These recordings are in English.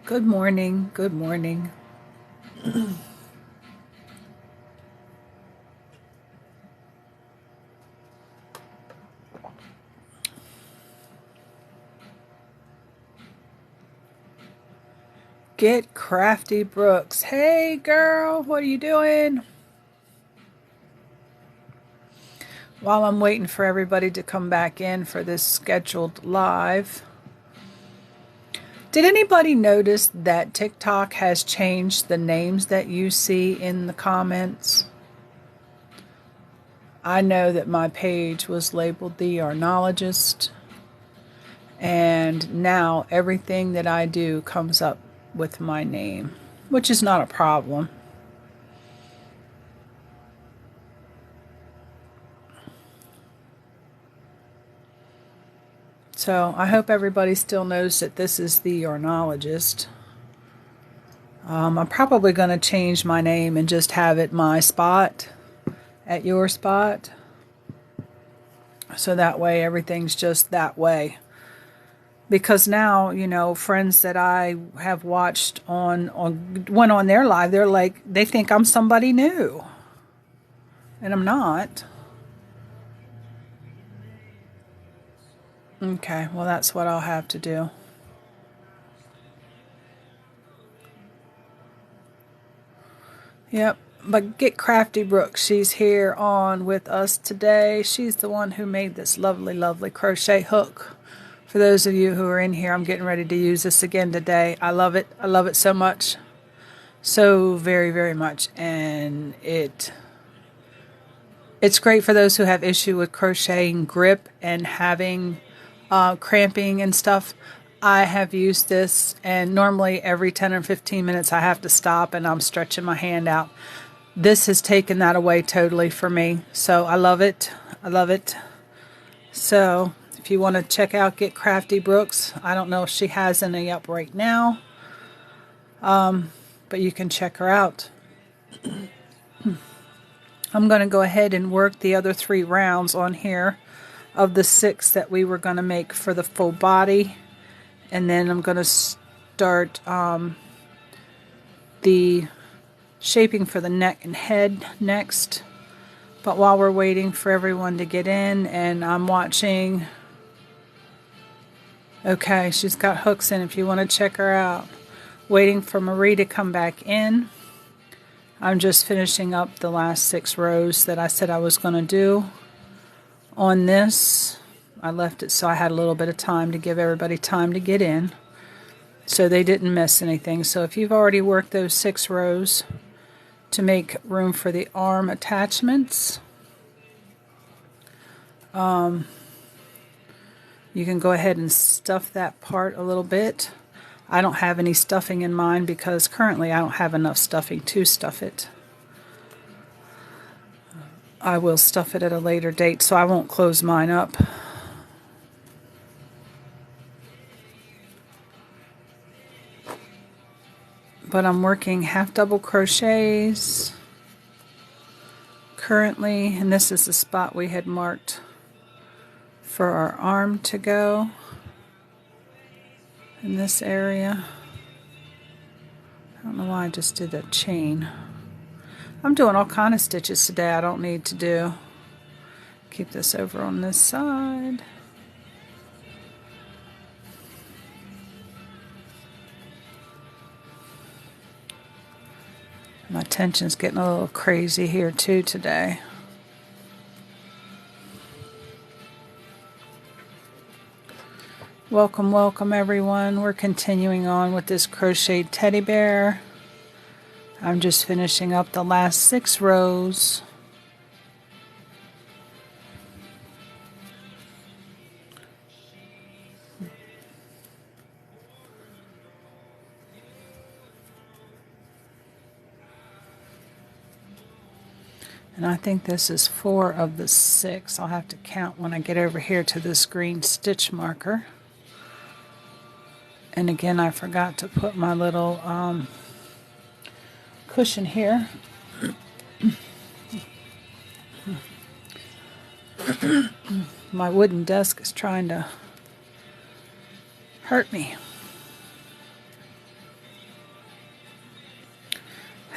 Good morning. Good morning. Get Crafty Brooks. Hey girl, what are you doing? While I'm waiting for everybody to come back in for this scheduled live, did anybody notice that TikTok has changed the names that you see in the comments? I know that my page was labeled The Ornologist, and now everything that I do comes up with my name, which is not a problem. So I hope everybody still knows that this is The Ornologist. I'm probably going to change my name and just have it my spot at your spot. So that way everything's just that way. Because now, you know, friends that I have watched went on their live, they think I'm somebody new. And I'm not. Okay, well that's what I'll have to do. Yep, but Get Crafty Brooks, she's here on with us today. She's the one who made this lovely, lovely crochet hook. For those of you who are in here, I'm getting ready to use this again today. I love it. I love it so much. So very, very much. And it's great for those who have issue with crocheting grip and having cramping and stuff. I have used this, and normally every 10 or 15 minutes I have to stop and I'm stretching my hand out. This has taken that away totally for me. So I love it. I love it. So if you want to check out Get Crafty Brooks, I don't know if she has any up right now, but you can check her out. I'm going to go ahead and work the other 3 rounds on here of the 6 that we were going to make for the full body. And then I'm going to start the shaping for the neck and head next. But while we're waiting for everyone to get in, and I'm watching, okay, she's got hooks in if you want to check her out. Waiting for Marie to come back in. I'm just finishing up the last 6 rows that I said I was going to do on this. I left it so I had a little bit of time to give everybody time to get in, so they didn't miss anything. So if you've already worked those 6 rows to make room for the arm attachments, you can go ahead and stuff that part a little bit. I don't have any stuffing in mind because currently I don't have enough stuffing to stuff it. I will stuff it at a later date, so I won't close mine up. But I'm working half double crochets currently, and this is the spot we had marked for our arm to go in this area. I don't know why I just did that chain. I'm doing all kind of stitches today I don't need to do. Keep this over on this side. My tension's getting a little crazy here too today. Welcome, welcome everyone. We're continuing on with this crocheted teddy bear. I'm just finishing up the last 6 rows. And I think this is 4 of the 6. I'll have to count when I get over here to this green stitch marker. And again, I forgot to put my little cushion here. My wooden desk is trying to hurt me.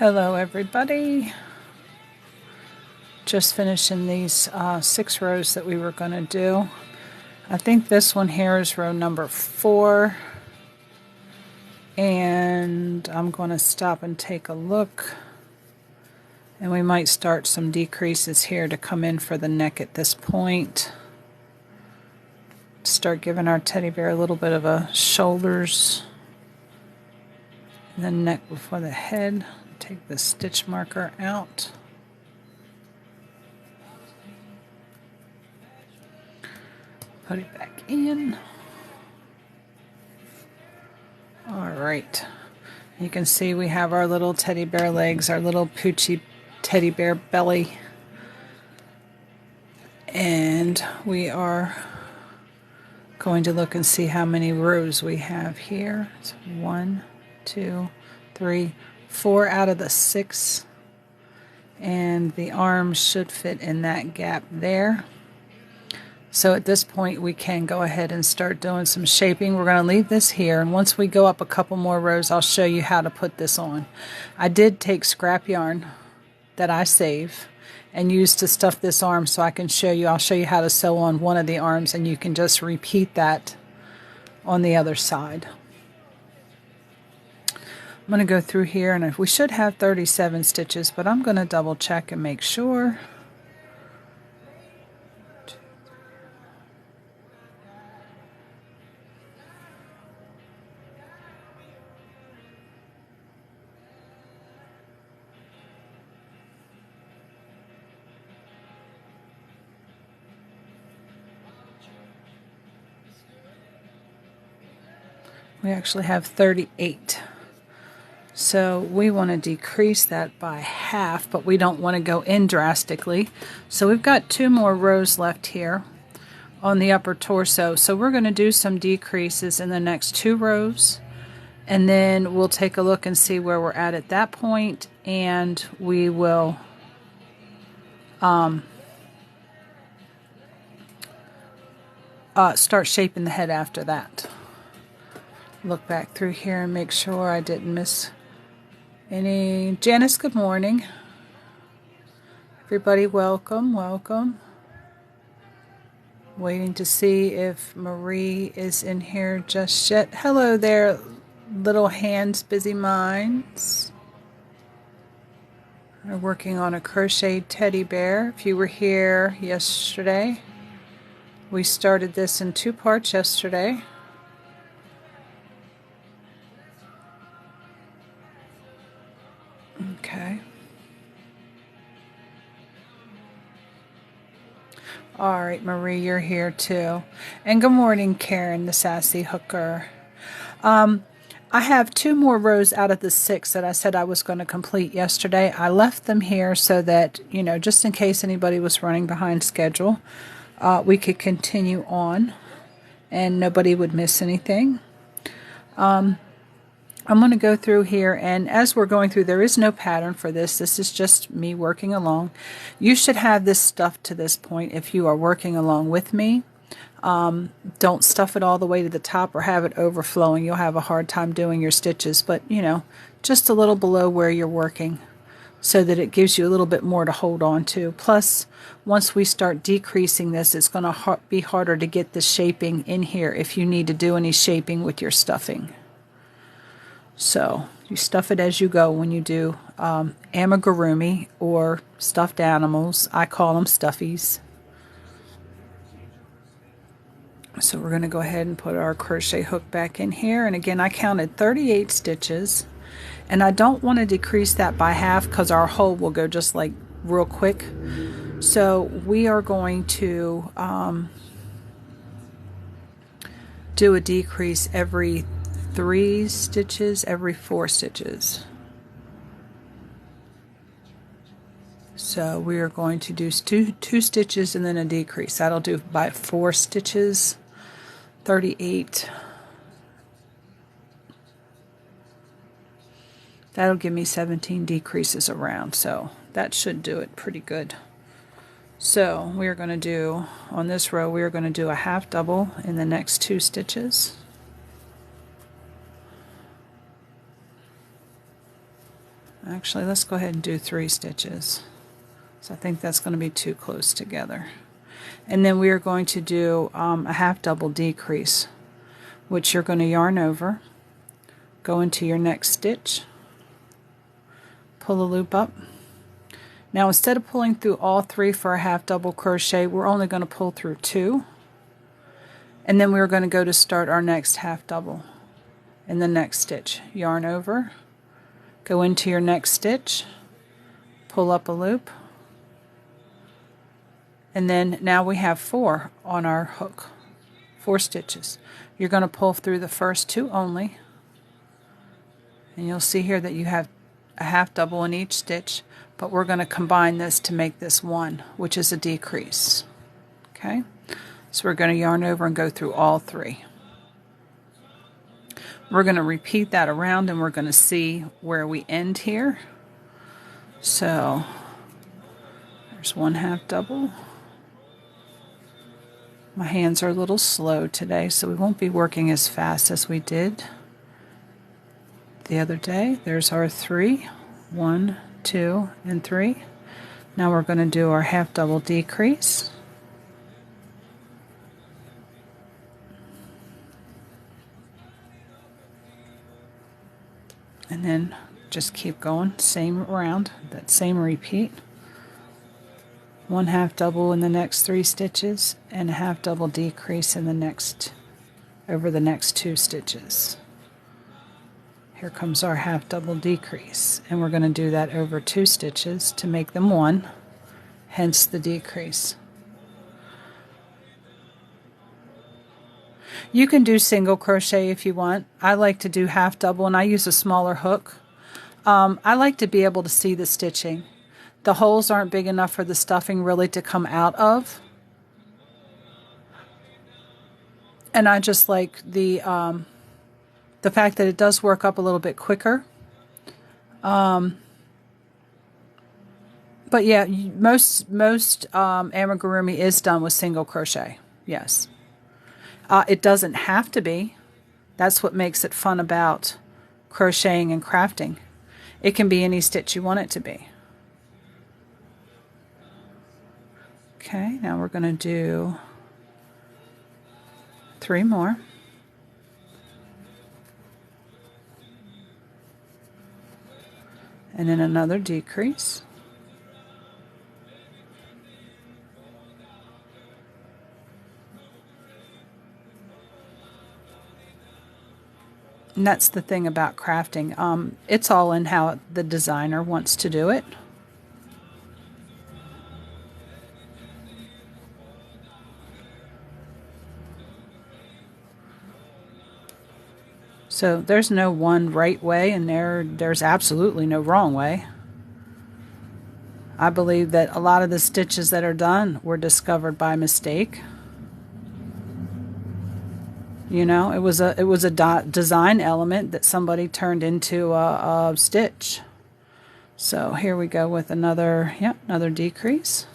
Hello everybody. Just finishing these 6 rows that we were going to do. I think this one here is row number 4. And I'm going to stop and take a look. And we might start some decreases here to come in for the neck at this point. Start giving our teddy bear a little bit of a shoulders. And then neck before the head. Take the stitch marker out. Put it back in. Alright. You can see we have our little teddy bear legs, our little poochy teddy bear belly. And we are going to look and see how many rows we have here. So 1, 2, 3, 4 out of the 6, and the arms should fit in that gap there. So at this point we can go ahead and start doing some shaping. We're going to leave this here, and once we go up a couple more rows I'll show you how to put this on. I did take scrap yarn that I save and use to stuff this arm, so I can show you. I'll show you how to sew on one of the arms, and you can just repeat that on the other side. I'm going to go through here, and we should have 37 stitches, but I'm going to double check and make sure. We actually have 38. So we want to decrease that by half, but we don't want to go in drastically. So we've got 2 more rows left here on the upper torso. So we're going to do some decreases in the next 2 rows, and then we'll take a look and see where we're at that point, and we will start shaping the head after that. Look back through here and make sure I didn't miss any. Janice, good morning. Everybody, welcome, welcome. Waiting to see if Marie is in here just yet. Hello there, little hands, busy minds. We're working on a crocheted teddy bear. If you were here yesterday, we started this in 2 parts yesterday. Okay. All right, Marie, you're here too. And good morning, Karen, the sassy hooker. I have 2 more rows out of the 6 that I said I was going to complete yesterday. I left them here so that, you know, just in case anybody was running behind schedule, we could continue on and nobody would miss anything. I'm going to go through here, and as we're going through, there is no pattern for this. This is just me working along. You should have this stuffed to this point if you are working along with me. Don't stuff it all the way to the top or have it overflowing. You'll have a hard time doing your stitches, but you know, just a little below where you're working so that it gives you a little bit more to hold on to. Plus, once we start decreasing this, it's going to be harder to get the shaping in here if you need to do any shaping with your stuffing. So you stuff it as you go when you do amigurumi or stuffed animals. I call them stuffies. So we're going to go ahead and put our crochet hook back in here. And again, I counted 38 stitches. And I don't want to decrease that by half because our hole will go just like real quick. So we are going to do a decrease every 3 stitches, every 4 stitches. So we are going to do two stitches and then a decrease. That'll do by 4 stitches, 38. That'll give me 17 decreases around, so that should do it pretty good. So we are going to do, on this row, we are going to do a half double in the next 2 stitches. Actually, let's go ahead and do 3 stitches. So I think that's going to be too close together. And then we are going to do a half double decrease, which you're going to yarn over, go into your next stitch, pull a loop up. Now instead of pulling through all 3 for a half double crochet, we're only going to pull through 2. And then we're going to go to start our next half double. In the next stitch, yarn over, go into your next stitch, pull up a loop, and then now we have 4 on our hook, 4 stitches. You're going to pull through the first 2 only, and you'll see here that you have a half double in each stitch, but we're going to combine this to make this 1, which is a decrease. Okay, so we're going to yarn over and go through all 3. We're going to repeat that around, and we're going to see where we end here. So there's 1 half double. My hands are a little slow today, so we won't be working as fast as we did the other day. There's our 3, 1, 2, and 3. Now we're going to do our half double decrease. And then just keep going, same round, that same repeat. 1 half double in the next 3 stitches, and a half double decrease in the next, over the next 2 stitches. Here comes our half double decrease, and we're going to do that over 2 stitches to make them 1, hence the decrease. You can do single crochet if you want. I like to do half double, and I use a smaller hook. I like to be able to see the stitching. The holes aren't big enough for the stuffing really to come out of. And I just like the fact that it does work up a little bit quicker. But yeah, most amigurumi is done with single crochet. Yes. It doesn't have to be. That's what makes it fun about crocheting and crafting. It can be any stitch you want it to be. Okay, now we're going to do 3 more. And then another decrease. And that's the thing about crafting. It's all in how the designer wants to do it. So there's no one right way, and there's absolutely no wrong way. I believe that a lot of the stitches that are done were discovered by mistake. You know, it was a design element that somebody turned into a stitch. So here we go with another decrease.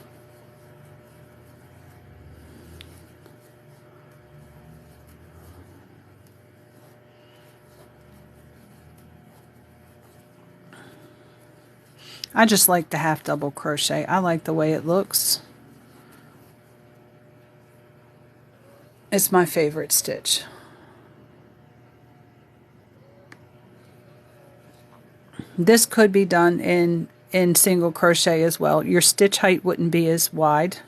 I just like the half double crochet. I like the way it looks. It's my favorite stitch. This could be done in single crochet as well. Your stitch height wouldn't be as wide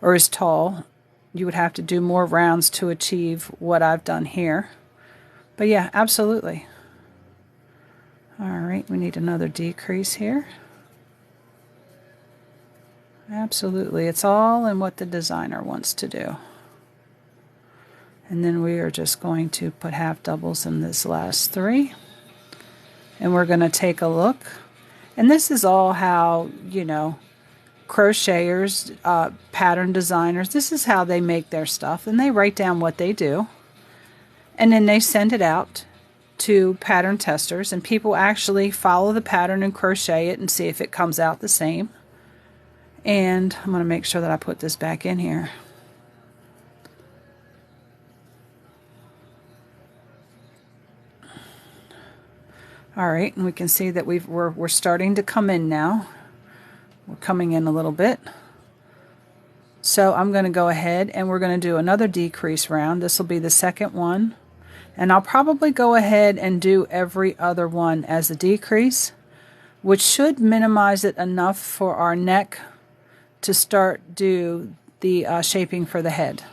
or as tall. You would have to do more rounds to achieve what I've done here. But yeah, absolutely. Alright, we need another decrease here. Absolutely, it's all in what the designer wants to do. And then we are just going to put half doubles in this last 3. And we're going to take a look. And this is all how, you know, crocheters, pattern designers, this is how they make their stuff. And they write down what they do. And then they send it out to pattern testers, and people actually follow the pattern and crochet it and see if it comes out the same. And I'm going to make sure that I put this back in here. All right, and we can see that we're starting to come in now. We're coming in a little bit. So I'm going to go ahead and we're going to do another decrease round. This will be the second one. And I'll probably go ahead and do every other one as a decrease, which should minimize it enough for our neck to start do the shaping for the head.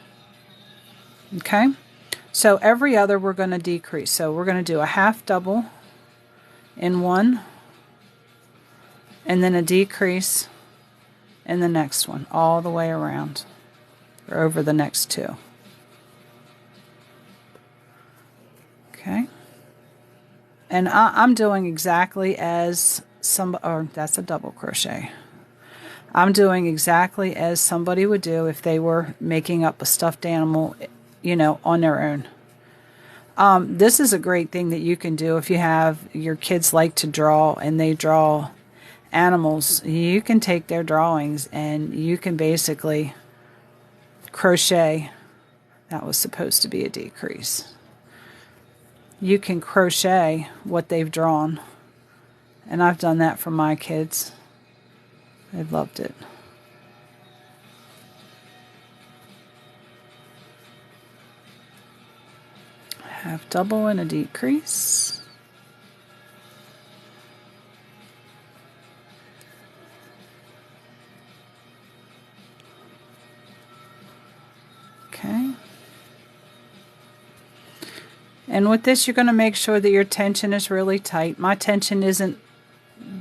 Okay, so every other we're going to decrease. So we're going to do a half double in one, and then a decrease in the next one, all the way around, or over the next two. Okay, and I'm doing exactly as that's a double crochet. I'm doing exactly as somebody would do if they were making up a stuffed animal, you know, on their own. This is a great thing that you can do if you have your kids like to draw and they draw animals. You can take their drawings and you can basically crochet. That was supposed to be a decrease. You can crochet what they've drawn, and I've done that for my kids. They've loved it. Half double and a decrease. Okay. And with this, you're going to make sure that your tension is really tight. My tension isn't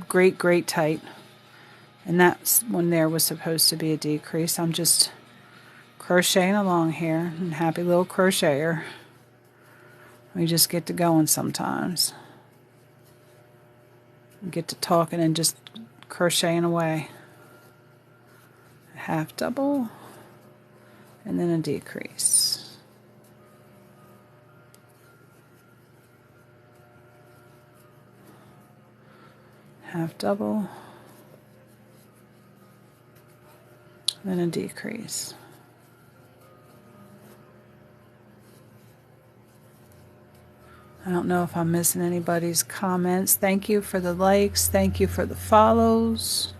great tight. And that one there was supposed to be a decrease. I'm just crocheting along here. And happy little crocheter. We just get to going sometimes. We get to talking and just crocheting away. A half double. And then a decrease. Half double, then a decrease. I don't know if I'm missing anybody's comments. Thank you for the likes. Thank you for the follows.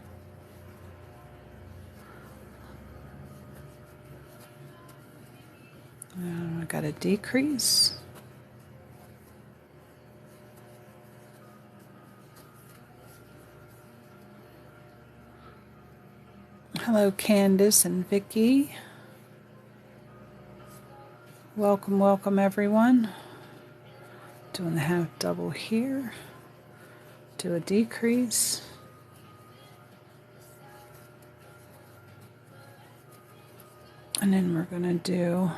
I got a decrease. Hello, Candace and Vicky. Welcome, welcome, everyone. Doing the half double here. Do a decrease. And then we're going to do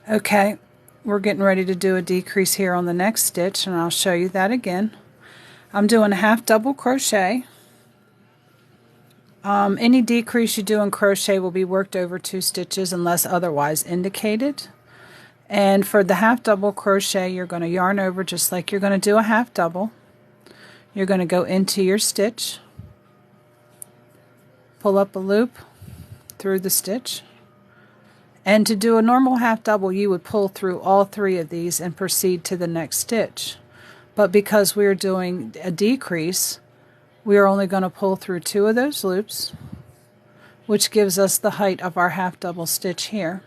okay, we're getting ready to do a decrease here on the next stitch, and I'll show you that again. I'm doing a half double crochet. Any decrease you do in crochet will be worked over 2 stitches unless otherwise indicated. And for the half double crochet, you're going to yarn over just like you're going to do a half double. You're going to go into your stitch, pull up a loop through the stitch. And to do a normal half double, you would pull through all 3 of these and proceed to the next stitch. But because we're doing a decrease, we are only going to pull through 2 of those loops, which gives us the height of our half double stitch here.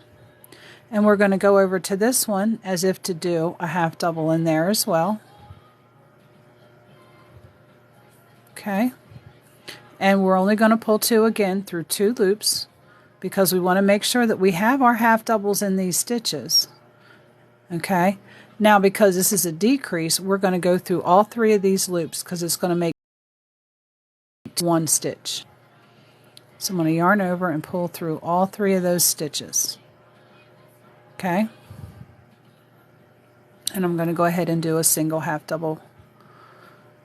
And we're going to go over to this one as if to do a half double in there as well. Okay. And we're only going to pull 2 again through 2 loops because we want to make sure that we have our half doubles in these stitches. Okay. Now, because this is a decrease, we're going to go through all 3 of these loops because it's going to make 1 stitch. So I'm going to yarn over and pull through all 3 of those stitches. Okay? And I'm going to go ahead and do a single half double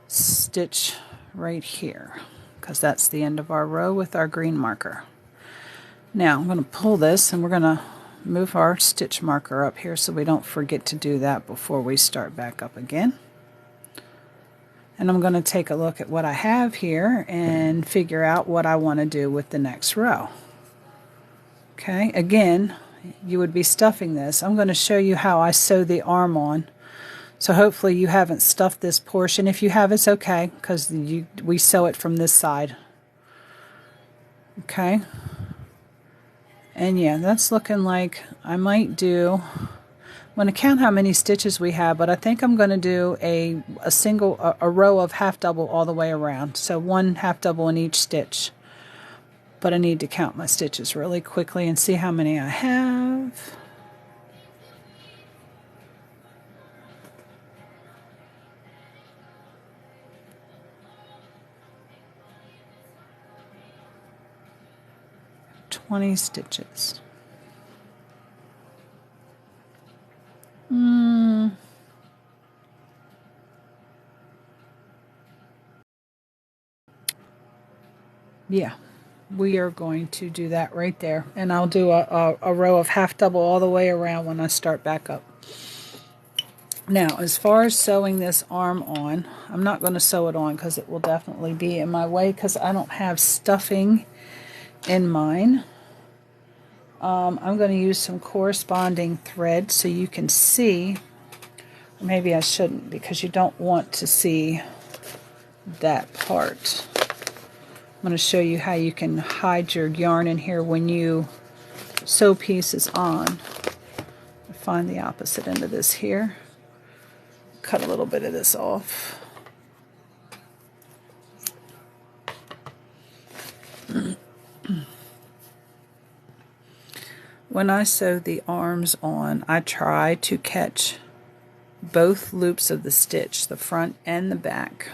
stitch right here because that's the end of our row with our green marker. Now I'm going to pull this and we're going to move our stitch marker up here so we don't forget to do that before we start back up again. And I'm going to take a look at what I have here and figure out what I want to do with the next row. Okay, again, you would be stuffing this. I'm going to show you how I sew the arm on. So hopefully you haven't stuffed this portion. If you have, it's okay, because we sew it from this side. Okay. And yeah, that's looking like I might do, I'm going to count how many stitches we have, but I think I'm going to do a row of half double all the way around. So one half double in each stitch. But I need to count my stitches really quickly and see how many I have. "20 stitches. Yeah, we are going to do that right there. And I'll do a row of half double all the way around when I start back up. Now, as far as sewing this arm on, I'm not going to sew it on because it will definitely be in my way because I don't have stuffing in mine. I'm going to use some corresponding thread so you can see, or maybe I shouldn't because you don't want to see that part. I'm going to show you how you can hide your yarn in here when you sew pieces on. Find the opposite end of this here. Cut a little bit of this off. When I sew the arms on, I try to catch both loops of the stitch, the front and the back.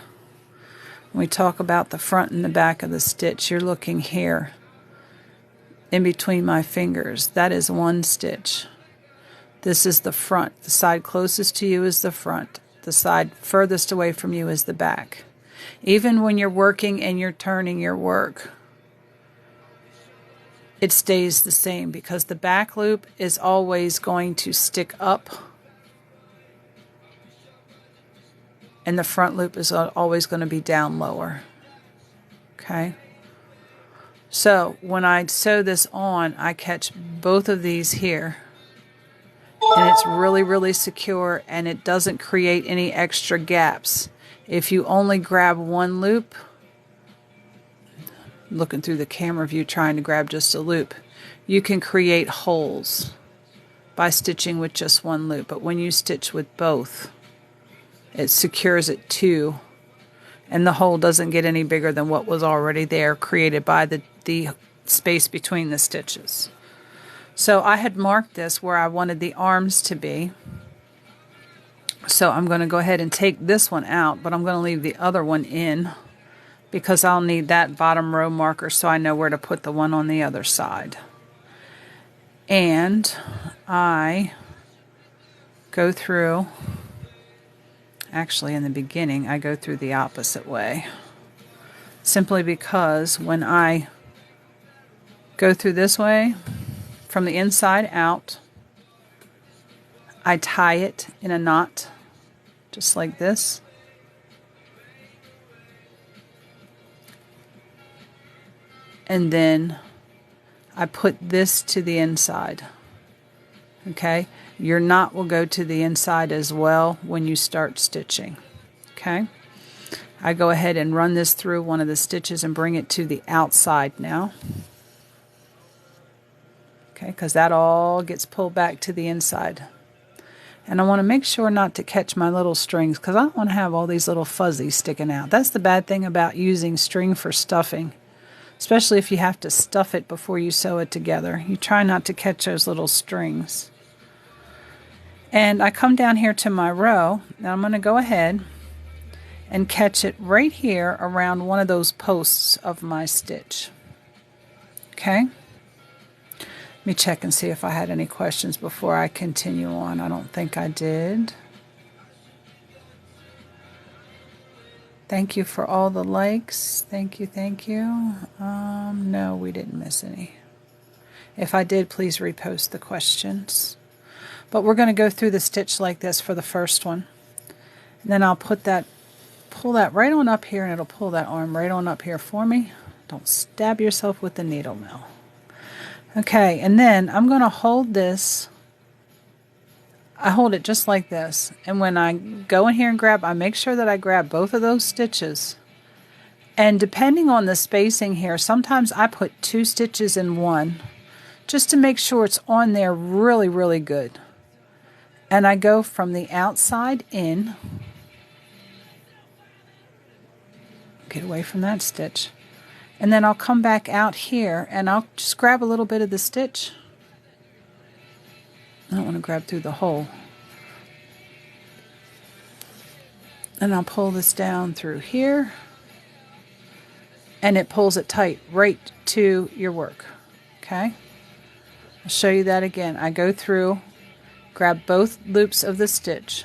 When we talk about the front and the back of the stitch, you're looking here in between my fingers. That is one stitch. This is the front. The side closest to you is the front. The side furthest away from you is the back. Even when you're working and you're turning your work, it stays the same because the back loop is always going to stick up and the front loop is always going to be down lower. Okay? So when I sew this on, I catch both of these here. And it's really, really secure and it doesn't create any extra gaps. If you only grab one loop, looking through the camera view trying to grab just a loop, you can create holes by stitching with just one loop. But when you stitch with both, it secures it too, and the hole doesn't get any bigger than what was already there, created by the space between the stitches. So I had marked this where I wanted the arms to be. So I'm going to go ahead and take this one out, but I'm going to leave the other one in because I'll need that bottom row marker so I know where to put the one on the other side. And I go through, actually in the beginning, I go through the opposite way. Simply because when I go through this way, from the inside out, I tie it in a knot, just like this. And then I put this to the inside. Okay? Your knot will go to the inside as well when you start stitching. Okay? I go ahead and run this through one of the stitches and bring it to the outside now. Okay, because that all gets pulled back to the inside. And I want to make sure not to catch my little strings because I don't want to have all these little fuzzies sticking out. That's the bad thing about using string for stuffing, especially if you have to stuff it before you sew it together. You try not to catch those little strings. And I come down here to my row. Now I'm going to go ahead and catch it right here around one of those posts of my stitch. Okay? Let me check and see if I had any questions before I continue on. I don't think I did. Thank you for all the likes. Thank you, thank you. No, we didn't miss any. If I did, please repost the questions. But we're going to go through the stitch like this for the first one. And then I'll pull that right on up here, and it'll pull that arm right on up here for me. Don't stab yourself with the needle now. Okay, and then I'm going to hold this. I hold it just like this. And when I go in here and grab, I make sure that I grab both of those stitches. And depending on the spacing here, sometimes I put 2 stitches in one, just to make sure it's on there really, really good. And I go from the outside in. Get away from that stitch. And then I'll come back out here and I'll just grab a little bit of the stitch. I don't want to grab through the hole. And I'll pull this down through here. And it pulls it tight right to your work. Okay? I'll show you that again. I go through, grab both loops of the stitch.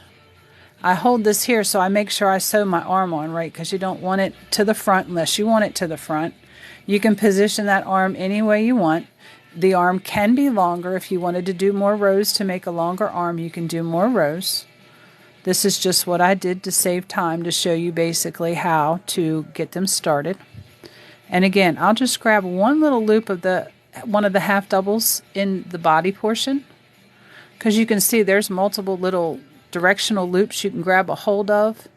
I hold this here so I make sure I sew my arm on right, because you don't want it to the front unless you want it to the front. You can position that arm any way you want. The arm can be longer. If you wanted to do more rows to make a longer arm, you can do more rows. This is just what I did to save time, to show you basically how to get them started. And again, I'll just grab one little loop of one of the half doubles in the body portion, because you can see there's multiple little directional loops you can grab a hold of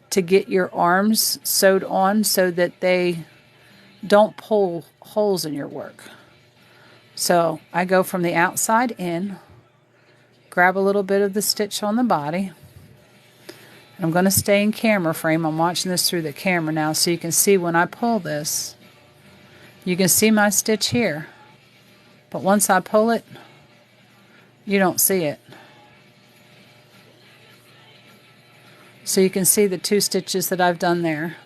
to get your arms sewed on so that they don't pull holes in your work. So I go from the outside in, grab a little bit of the stitch on the body. I'm going to stay in camera frame. I'm watching this through the camera now so you can see when I pull this. You can see my stitch here. But once I pull it, you don't see it. So you can see the 2 stitches that I've done there.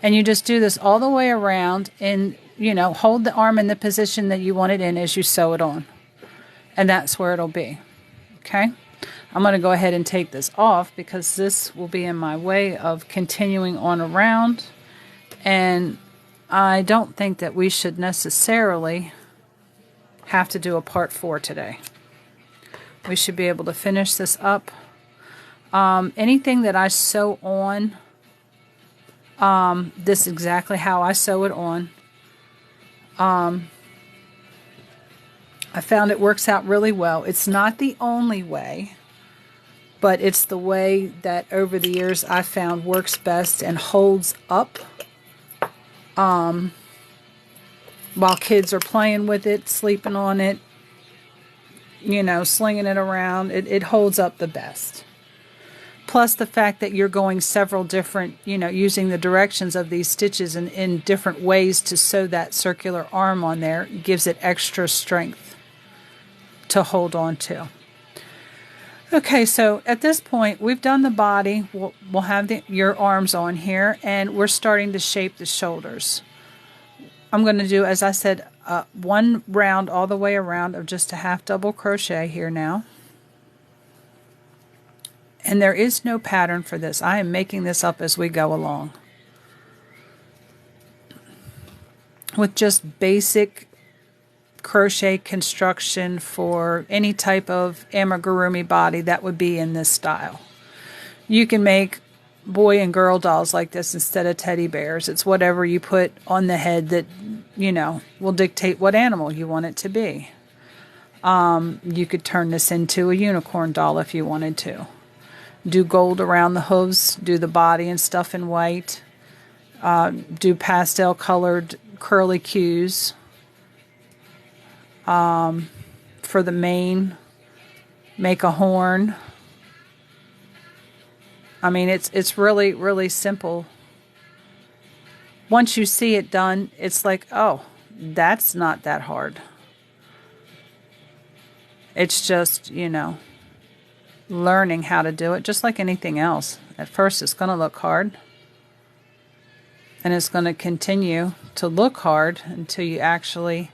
And you just do this all the way around and, hold the arm in the position that you want it in as you sew it on. And that's where it'll be. Okay? I'm going to go ahead and take this off because this will be in my way of continuing on around. And I don't think that we should necessarily have to do a part 4 today. We should be able to finish this up. Anything that I sew on, this is exactly how I sew it on. I found it works out really well. It's not the only way, but it's the way that over the years I found works best and holds up while kids are playing with it, sleeping on it, slinging it around. It holds up the best. Plus the fact that you're going several different, using the directions of these stitches in different ways to sew that circular arm on there gives it extra strength to hold on to. Okay, so at this point, we've done the body. We'll have your arms on here, and we're starting to shape the shoulders. I'm going to do, as I said, one round all the way around of just a half double crochet here now. And there is no pattern for this. I am making this up as we go along. With just basic crochet construction for any type of amigurumi body that would be in this style. You can make boy and girl dolls like this instead of teddy bears. It's whatever you put on the head that, will dictate what animal you want it to be. You could turn this into a unicorn doll if you wanted to. Do gold around the hooves, do the body and stuff in white, do pastel colored curly cues for the mane, make a horn. I mean, it's really, really simple. Once you see it done, it's like, oh, that's not that hard. It's just, learning how to do it, just like anything else. At first it's going to look hard, and it's going to continue to look hard until you actually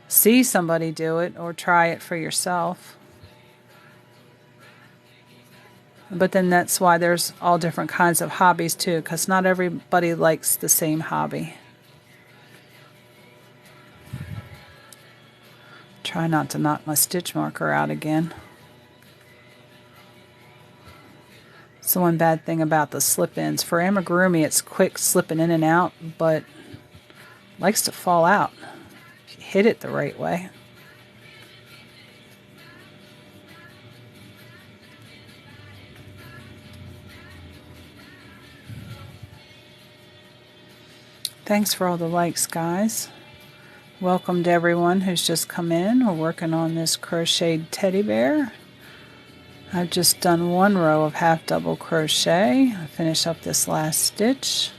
see somebody do it or try it for yourself. But then that's why there's all different kinds of hobbies too, because not everybody likes the same hobby. Try not to knock my stitch marker out again. It's the one bad thing about the slip-ins. For amigurumi, it's quick slipping in and out, but likes to fall out if you hit it the right way. Thanks for all the likes, guys. Welcome to everyone who's just come in. We're working on this crocheted teddy bear. I've just done one row of half double crochet. I finish up this last stitch.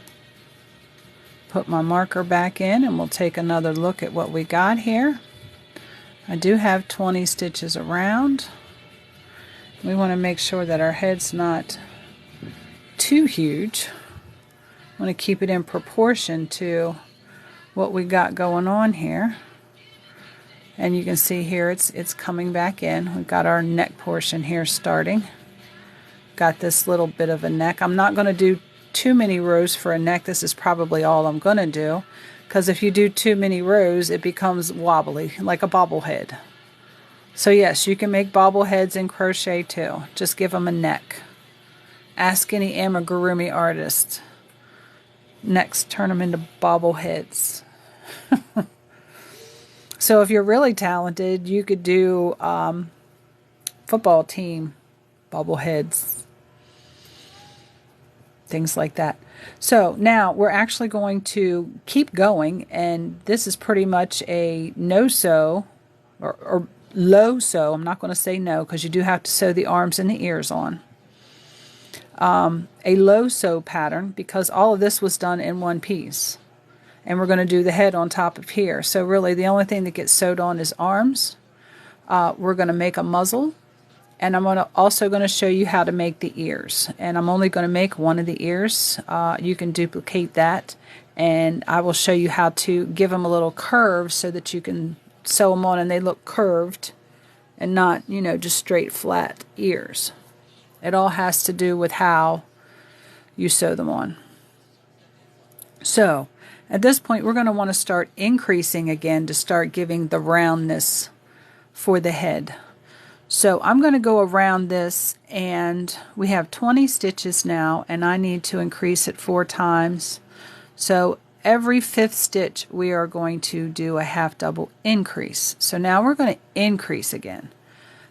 Put my marker back in and we'll take another look at what we got here. I do have 20 stitches around. We want to make sure that our head's not too huge. I want to keep it in proportion to what we got going on here. And you can see here it's coming back in. We've got our neck portion here starting. Got this little bit of a neck. I'm not going to do too many rows for a neck. This is probably all I'm going to do, because if you do too many rows it becomes wobbly, like a bobblehead. So yes, you can make bobbleheads in crochet too. Just give them a neck. Ask any amigurumi artist. Next, turn them into bobbleheads. So if you're really talented, you could do football team bobbleheads, things like that. So now we're actually going to keep going, and this is pretty much a no-sew or low sew. I'm not going to say no, because you do have to sew the arms and the ears on. A low sew pattern, because all of this was done in one piece, and we're going to do the head on top of here. So really the only thing that gets sewed on is arms. We're going to make a muzzle, and I'm also going to show you how to make the ears, and I'm only going to make one of the ears. You can duplicate that, and I will show you how to give them a little curve so that you can sew them on and they look curved and not, you know, just straight flat ears. It all has to do with how you sew them on. So at this point we're going to want to start increasing again to start giving the roundness for the head. So I'm going to go around this, and we have 20 stitches now, and I need to increase it 4 times. So every 5th stitch we are going to do a half double increase. So now we're going to increase again.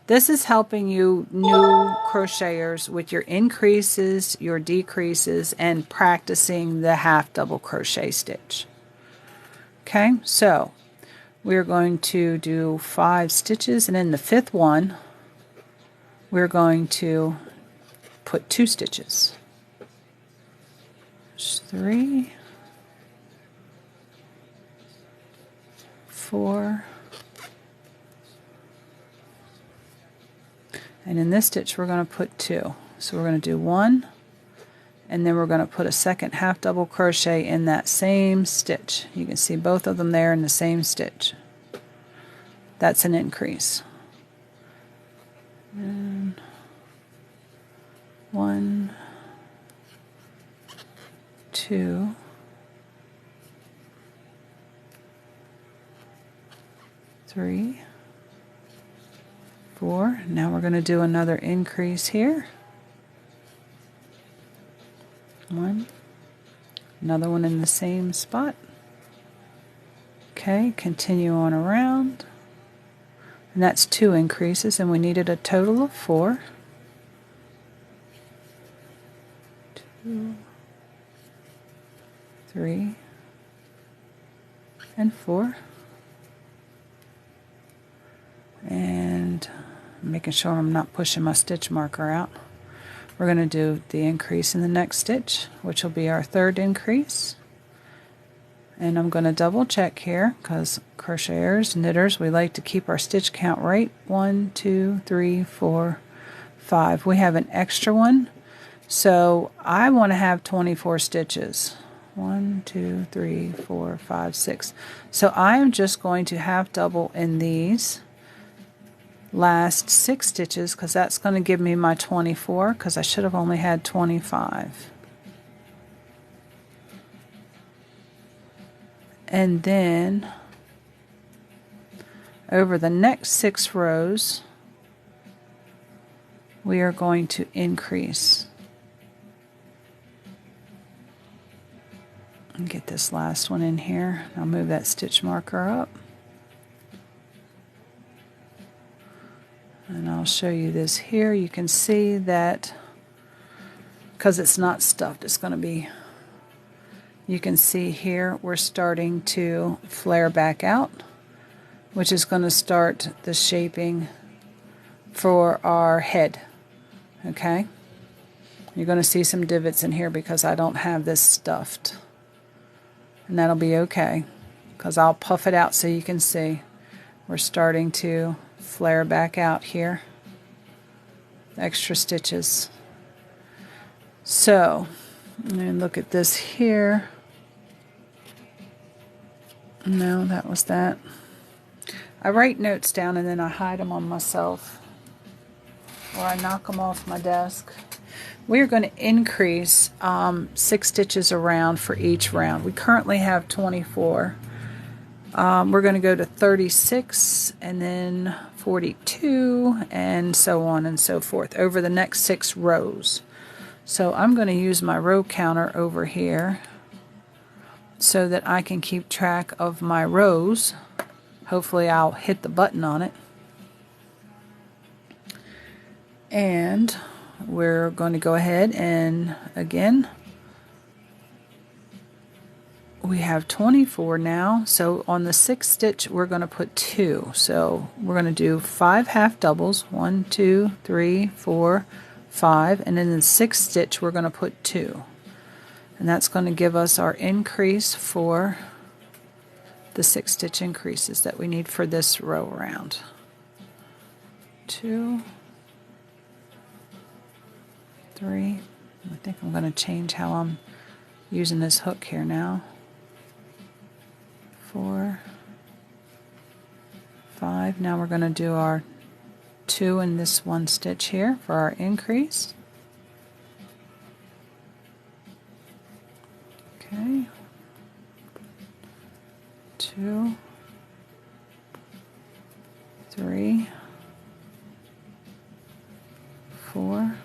This is helping you new crocheters with your increases, your decreases, and practicing the half double crochet stitch. Okay, so we're going to do 5 stitches, and in the 5th one we're going to put 2 stitches. There's 3, 4, and in this stitch we're going to put 2. So we're going to do 1, and then we're going to put a second half double crochet in that same stitch. You can see both of them there in the same stitch. That's an increase. And 1, 2, 3, 4. Now we're going to do another increase here. 1, another one in the same spot. Okay, continue on around, and that's 2 increases, and we needed a total of 4. 2, 3, and 4. And making sure I'm not pushing my stitch marker out. We're going to do the increase in the next stitch, which will be our 3rd increase. And I'm going to double check here, because crocheters, knitters, we like to keep our stitch count right. 1, 2, 3, 4, 5. We have an extra one, so I want to have 24 stitches. 1, 2, 3, 4, 5, 6. So I am just going to half double in these last 6 stitches, because that's going to give me my 24, because I should have only had 25. And then over the next 6 rows we are going to increase. And get this last one in here. I'll move that stitch marker up. And I'll show you this here. You can see that because it's not stuffed, it's going to be, you can see here we're starting to flare back out, which is going to start the shaping for our head. Okay, you're going to see some divots in here because I don't have this stuffed, and that'll be okay because I'll puff it out so you can see we're starting to flare back out here, extra stitches. So, and look at this here. No, that was that. I write notes down and then I hide them on myself, or I knock them off my desk. We're going to increase 6 stitches around for each round. We currently have 24. We're going to go to 36 and then 42 and so on and so forth over the next 6 rows. So I'm going to use my row counter over here so that I can keep track of my rows. Hopefully I'll hit the button on it. And we're going to go ahead and again, we have 24 now. So on the 6th stitch we're going to put 2. So we're going to do 5 half doubles, 1, 2, 3, 4, 5, and in the 6th stitch we're going to put 2. And that's going to give us our increase for the 6 stitch increases that we need for this row around. 2, 3, I think I'm going to change how I'm using this hook here now. 4, 5, now we're going to do our 2 in this 1 stitch here for our increase. Okay, 2, 3, 4.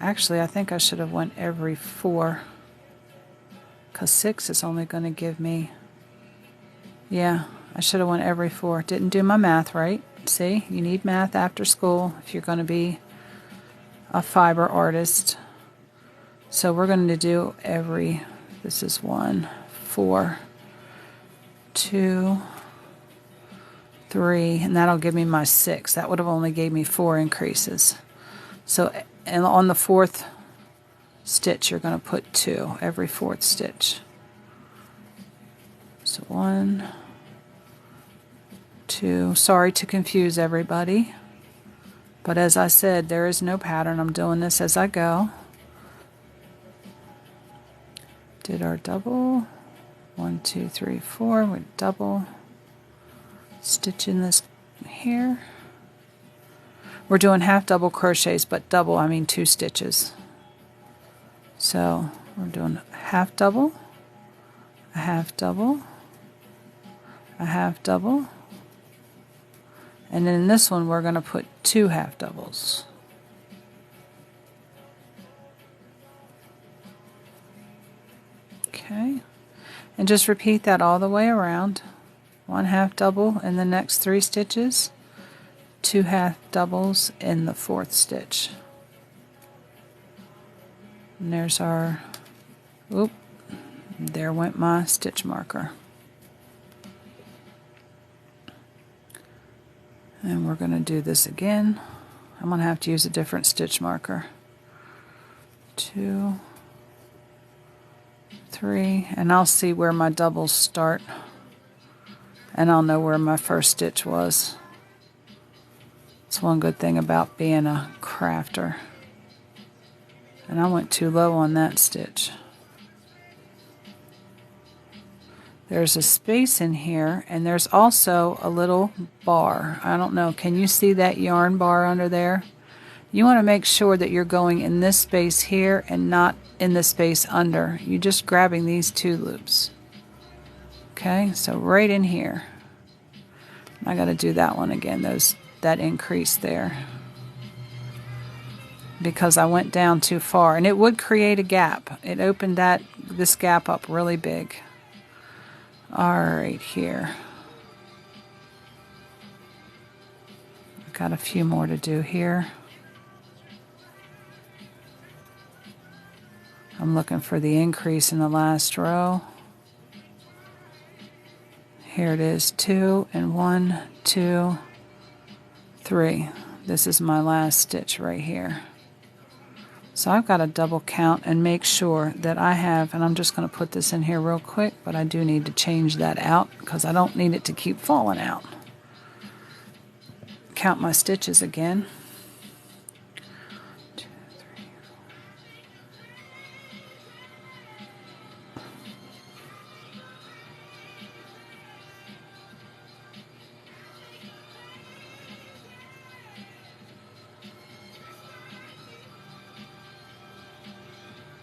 Actually, I think I should have went every 4, because 6 is only going to give me, yeah, I should have went every 4. Didn't do my math right. See, you need math after school if you're going to be a fiber artist. So we're going to do every, this is 1, 4, 2, 3, and that'll give me my 6. That would have only gave me 4 increases. So, and on the 4th stitch you're going to put 2 every 4th stitch. So 1, 2, sorry to confuse everybody, but as I said, there is no pattern. I'm doing this as I go. Did our double, 1, 2, 3, 4, we double, stitch in this here. We're doing half double crochets, but double, I mean 2 stitches. So we're doing half double, a half double, a half double, and then in this one we're going to put 2 half doubles. Okay, and just repeat that all the way around. 1 half double in the next 3 stitches, 2 half doubles in the 4th stitch. And there's our, oop, there went my stitch marker. And we're going to do this again. I'm going to have to use a different stitch marker. 2, 3, and I'll see where my doubles start, and I'll know where my first stitch was. It's one good thing about being a crafter. And I went too low on that stitch. There's a space in here, and there's also a little bar. I don't know, can you see that yarn bar under there? You want to make sure that you're going in this space here and not in the space under. You're just grabbing these 2 loops. Okay, so right in here. I got to do that one again, that increase there, because I went down too far, and it would create a gap. It opened this gap up really big. All right, here. Got a few more to do here. I'm looking for the increase in the last row. Here it is, 2 and 1, 2, 3. This is my last stitch right here. So I've got to double count and make sure that I have, and I'm just going to put this in here real quick, but I do need to change that out because I don't need it to keep falling out. Count my stitches again. 2, 3,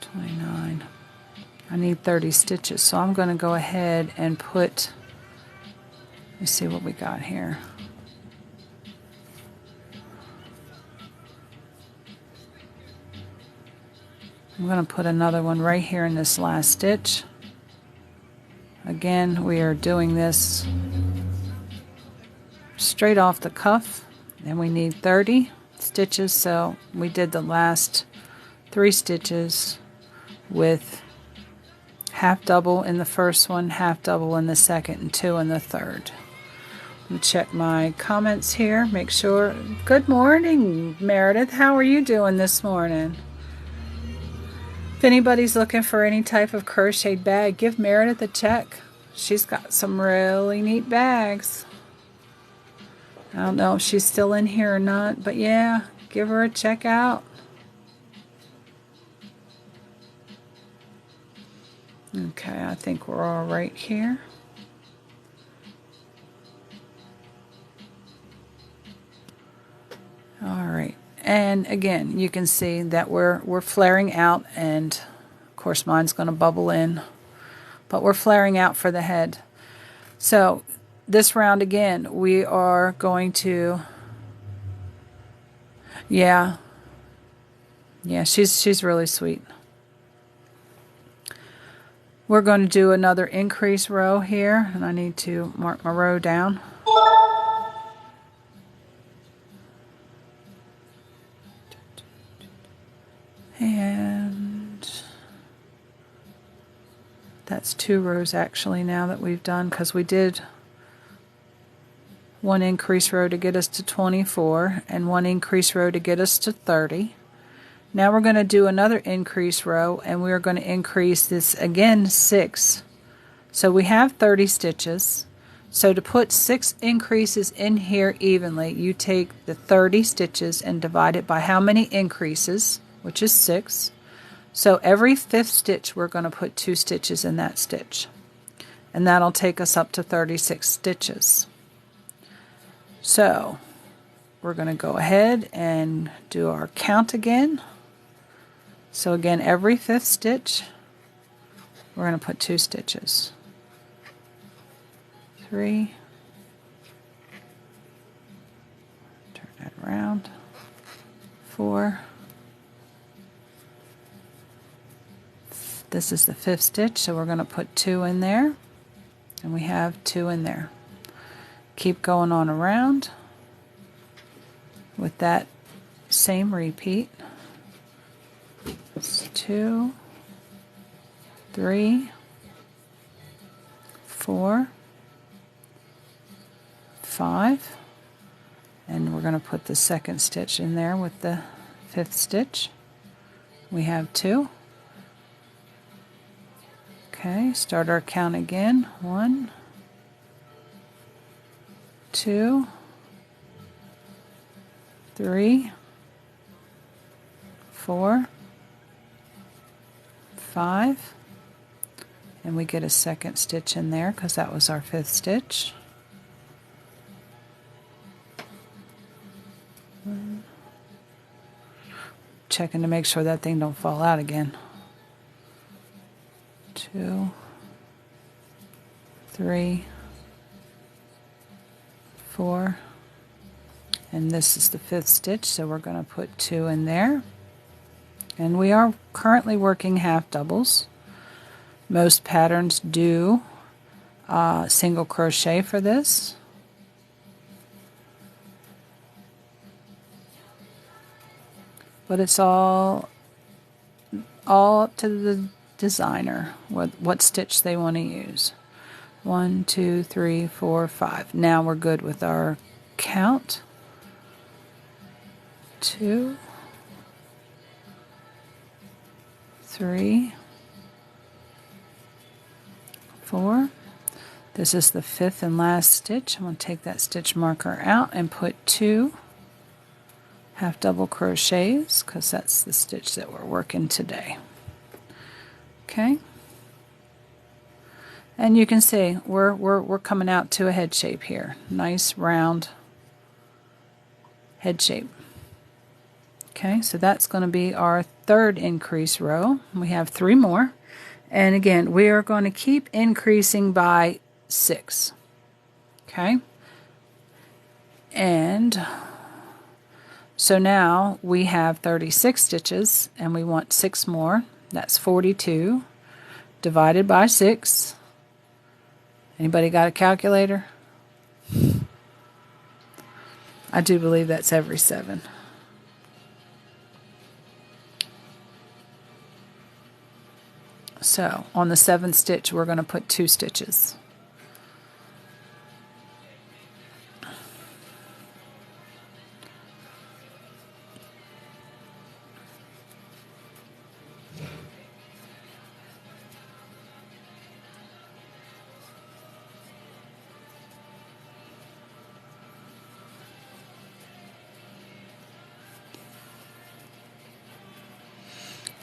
29. I need 30 stitches, so I'm going to go ahead and put, let me see what we got here. I'm going to put another one right here in this last stitch. Again, we are doing this straight off the cuff, and we need 30 stitches, so we did the last 3 stitches with half double in the first one, half double in the second, and 2 in the third. Let me check my comments here, make sure. Good morning, Meredith. How are you doing this morning? If anybody's looking for any type of crocheted bag, give Meredith a check. She's got some really neat bags. I don't know if she's still in here or not, but yeah, give her a check out. Okay, I think we're all right here. All right. And again, you can see that we're flaring out, and of course mine's going to bubble in, but we're flaring out for the head. So this round again, we are going to, yeah, she's really sweet. We're going to do another increase row here, and I need to mark my row down. And that's 2 rows actually now that we've done, because we did 1 increase row to get us to 24 and 1 increase row to get us to 30. Now we're going to do another increase row, and we're going to increase this again 6. So we have 30 stitches. So to put 6 increases in here evenly, you take the 30 stitches and divide it by how many increases, which is 6. So every 5th stitch we're going to put 2 stitches in that stitch, and that'll take us up to 36 stitches. So we're going to go ahead and do our count again. So again, every 5th stitch we're going to put 2 stitches. 3, turn that around, 4, this is the 5th stitch, so we're going to put 2 in there, and we have 2 in there. Keep going on around with that same repeat. It's 2, 3, 4, 5, and we're going to put the 2nd stitch in there with the 5th stitch. We have 2. Okay, start our count again. 1, 2, 3, 4, 5, and we get a 2nd stitch in there because that was our 5th stitch. 1. Checking to make sure that thing don't fall out again. 2, 3, 4, and this is the 5th stitch, so we're going to put 2 in there. And we are currently working half doubles. Most patterns do single crochet for this. But it's all up to the designer what stitch they want to use. 1, 2, 3, 4, 5. Now we're good with our count. 2, 3, 4. This is the 5th and last stitch. I'm going to take that stitch marker out and put 2 half double crochets, because that's the stitch that we're working today. Okay, and you can see we're coming out to a head shape here. Nice round head shape. Okay, so that's going to be our 3rd increase row. We have 3 more, and again we are going to keep increasing by 6. Okay, and so now we have 36 stitches and we want 6 more. That's 42 divided by 6. Anybody got a calculator? I do believe that's every 7. So on the 7th stitch we're going to put 2 stitches.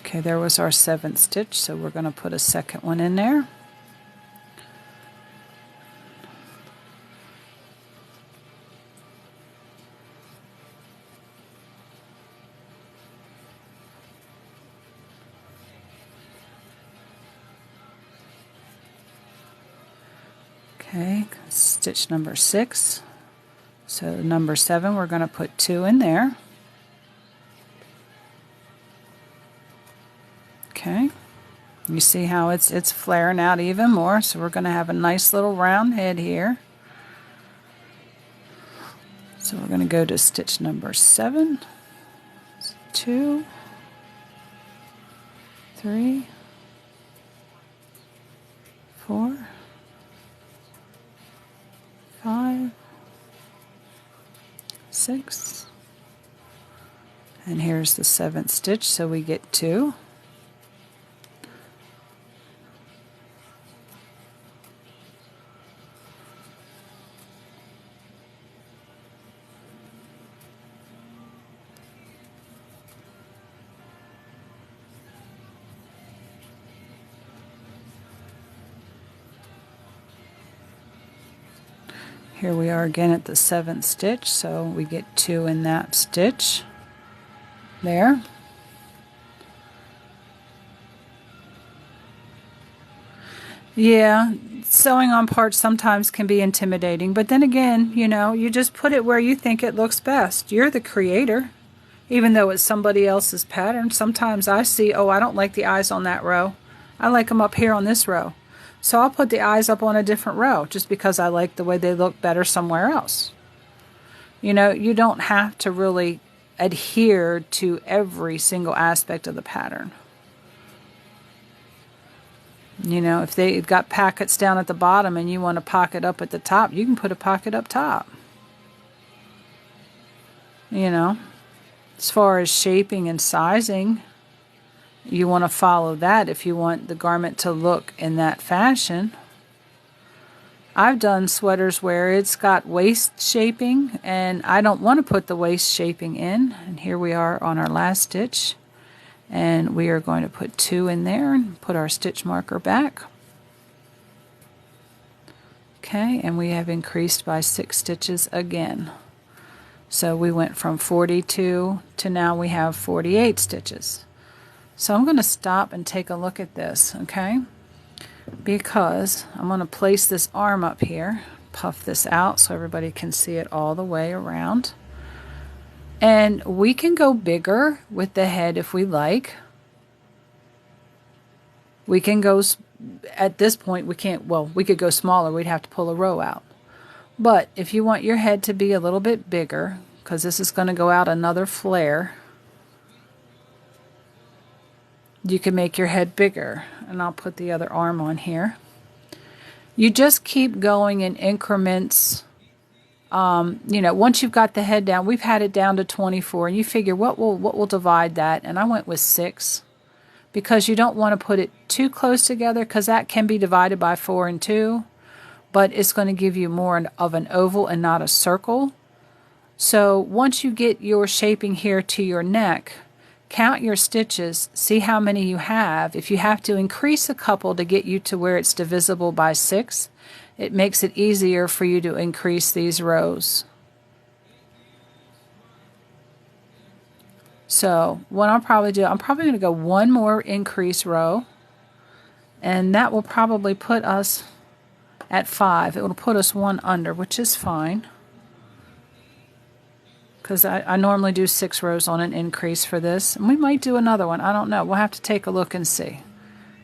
Okay, there was our 7th stitch, so we're going to put a 2nd one in there. Okay, stitch number 6. So number 7, we're going to put 2 in there. Okay, you see how it's flaring out even more, so we're going to have a nice little round head here. So we're going to go to stitch number 7, 2, 3, 4, 5, 6, and here's the 7th stitch, so we get 2. Here we are again at the 7th stitch, so we get 2 in that stitch there. Yeah, sewing on parts sometimes can be intimidating, but then again, you know, you just put it where you think it looks best. You're the creator, even though it's somebody else's pattern. Sometimes I see, oh, I don't like the eyes on that row. I like them up here on this row. So I'll put the eyes up on a different row just because I like the way they look better somewhere else. You know, you don't have to really adhere to every single aspect of the pattern. You know, if they've got pockets down at the bottom and you want a pocket up at the top, you can put a pocket up top. You know, as far as shaping and sizing, you want to follow that if you want the garment to look in that fashion. I've done sweaters where it's got waist shaping and I don't want to put the waist shaping in. And here we are on our last stitch. And we are going to put 2 in there and put our stitch marker back. Okay, and we have increased by 6 stitches again. So we went from 42 to now we have 48 stitches. So I'm going to stop and take a look at this, okay? Because I'm going to place this arm up here, puff this out so everybody can see it all the way around. And we can go bigger with the head if we like. We can go at this point we can't, well, we could go smaller, we'd have to pull a row out. But if you want your head to be a little bit bigger, because this is going to go out another flare, you can make your head bigger. And I'll put the other arm on here. You just keep going in increments. You know, once you've got the head down, we've had it down to 24, and you figure what will divide that, and I went with 6, because you don't want to put it too close together, because that can be divided by 4 and 2, but it's going to give you more of an oval and not a circle. So once you get your shaping here to your neck, count your stitches, see how many you have. If you have to increase a couple to get you to where it's divisible by 6, it makes it easier for you to increase these rows. So what I'll probably do, I'm probably going to go one more increase row, and that will probably put us at 5. It will put us one under, which is fine, because I normally do 6 rows on an increase for this, and we might do another one. I don't know. We'll have to take a look and see,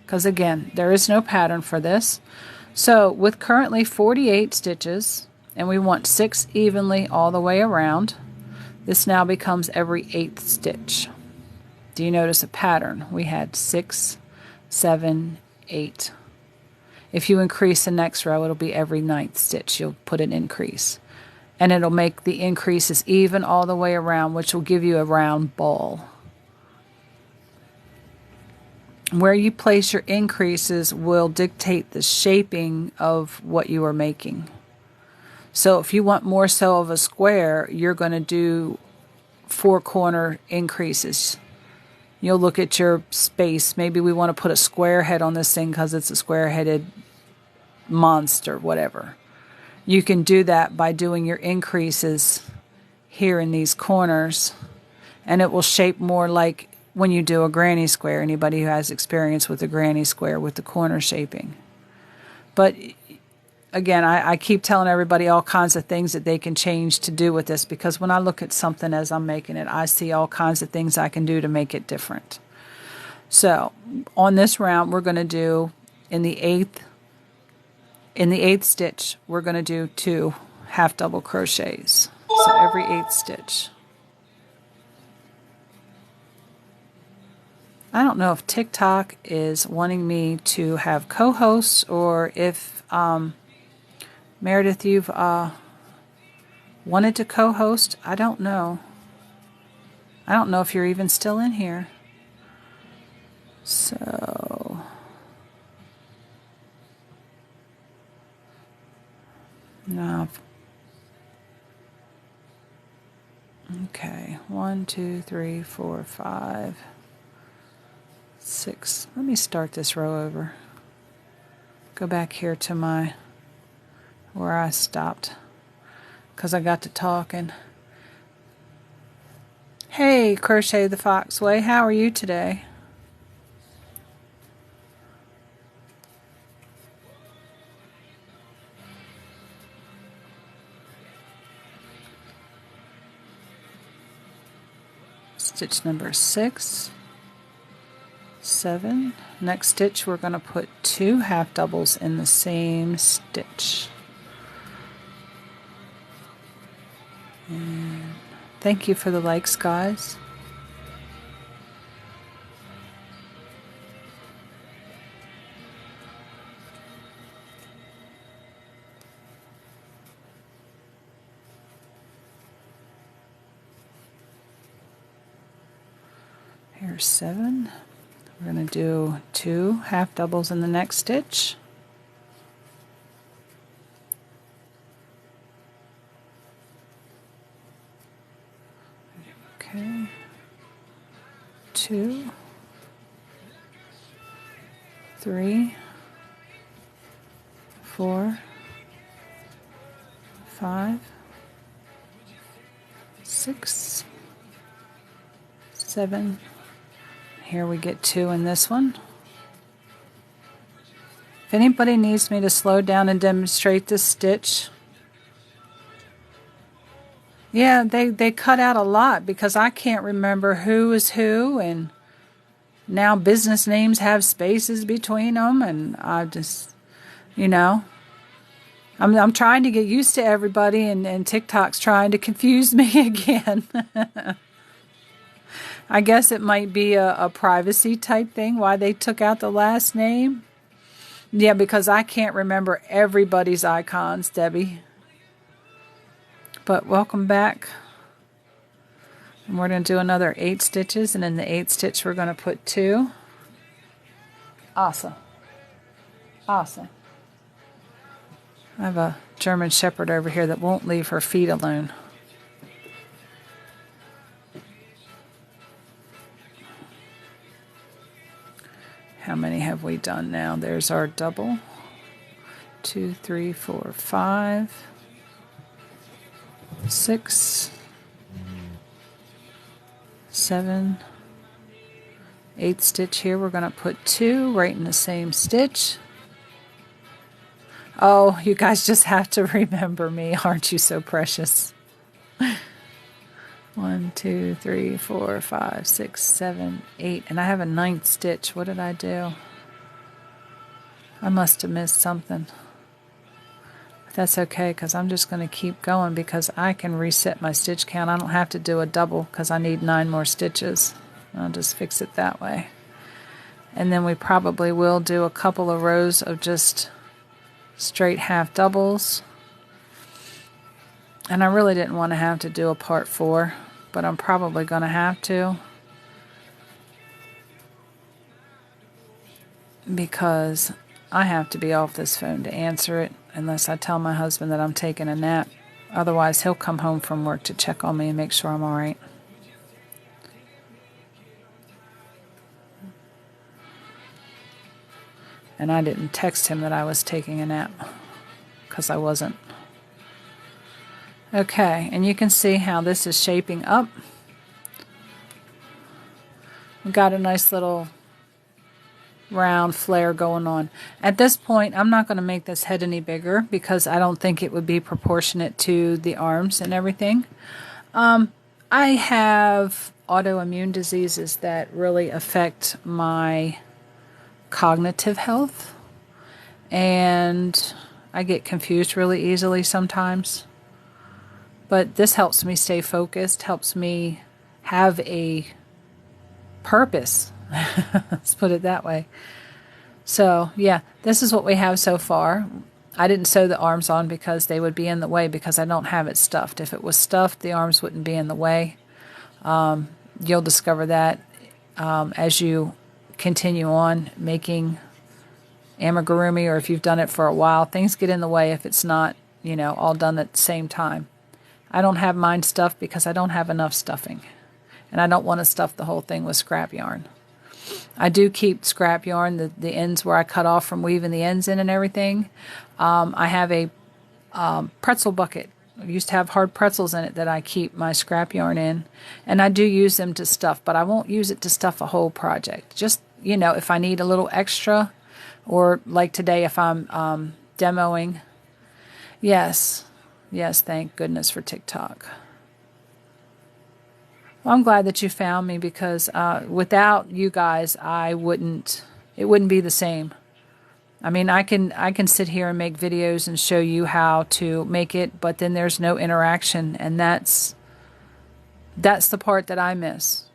because again, there is no pattern for this. So with currently 48 stitches, and we want 6 evenly all the way around, this now becomes every 8th stitch. Do you notice a pattern? We had 6, 7, 8. If you increase the next row, it'll be every 9th stitch. You'll put an increase. And it'll make the increases even all the way around, which will give you a round ball. Where you place your increases will dictate the shaping of what you are making. So if you want more so of a square, you're going to do 4 corner increases. You'll look at your space. Maybe we want to put a square head on this thing because it's a square-headed monster, whatever. You can do that by doing your increases here in these corners, and it will shape more like when you do a granny square. Anybody who has experience with a granny square with the corner shaping. But again, I keep telling everybody all kinds of things that they can change to do with this, because when I look at something as I'm making it, I see all kinds of things I can do to make it different. So on this round, we're going to do in the 8th stitch, we're going to do 2 half double crochets. So every 8th stitch. I don't know if TikTok is wanting me to have co-hosts, or if Meredith, you've wanted to co-host. I don't know. I don't know if you're even still in here. So no. Okay, 1, 2, 3, 4, 5, 6. Let me start this row over. Go back here to where I stopped, because I got to talking. Hey, Crochet the Foxway, how are you today? Stitch number 6, 7. Next stitch, we're going to put 2 half doubles in the same stitch. And thank you for the likes, guys. Here's 7. We're going to do 2 half doubles in the next stitch. Okay. 2, 3, 4, 5, 6, 7. Here we get 2 in this one. If anybody needs me to slow down and demonstrate this stitch, yeah, they cut out a lot because I can't remember who is who, and now business names have spaces between them, and I just, you know, I'm trying to get used to everybody, and TikTok's trying to confuse me again. I guess it might be a privacy type thing, why they took out the last name. Yeah, because I can't remember everybody's icons, Debbie. But welcome back. And we're going to do another 8 stitches, and in the 8th stitch we're going to put 2. Awesome. Awesome. I have a German Shepherd over here that won't leave her feet alone. How many have we done now? There's our double. 2, 3, 4, 5, 6, 7, 8th stitch here. We're going to put 2 right in the same stitch. Oh, you guys just have to remember me. Aren't you so precious? 1, 2, 3, 4, 5, 6, 7, 8. And I have a 9th stitch. What did I do? I must have missed something. But that's okay, because I'm just going to keep going because I can reset my stitch count. I don't have to do a double because I need 9 more stitches. I'll just fix it that way. And then we probably will do a couple of rows of just straight half doubles. And I really didn't want to have to do a part 4, but I'm probably going to have to, because I have to be off this phone to answer it unless I tell my husband that I'm taking a nap. Otherwise, he'll come home from work to check on me and make sure I'm all right. And I didn't text him that I was taking a nap, because I wasn't. Okay, and you can see how this is shaping up. We've got a nice little round flare going on. At this point, I'm not going to make this head any bigger because I don't think it would be proportionate to the arms and everything. I have autoimmune diseases that really affect my cognitive health, and I get confused really easily sometimes. But this helps me stay focused, helps me have a purpose. Let's put it that way. So, yeah, this is what we have so far. I didn't sew the arms on because they would be in the way because I don't have it stuffed. If it was stuffed, the arms wouldn't be in the way. You'll discover that as you continue on making amigurumi, or if you've done it for a while, things get in the way if it's not, you know, all done at the same time. I don't have mine stuffed because I don't have enough stuffing, and I don't want to stuff the whole thing with scrap yarn. I do keep scrap yarn, the ends where I cut off from weaving the ends in and everything. I have a pretzel bucket. I used to have hard pretzels in it that I keep my scrap yarn in, and I do use them to stuff, but I won't use it to stuff a whole project. Just, you know, if I need a little extra, or like today if I'm demoing. Yes, thank goodness for TikTok. Well, I'm glad that you found me, because without you guys, it wouldn't be the same. I mean, I can sit here and make videos and show you how to make it, but then there's no interaction, and that's the part that I miss.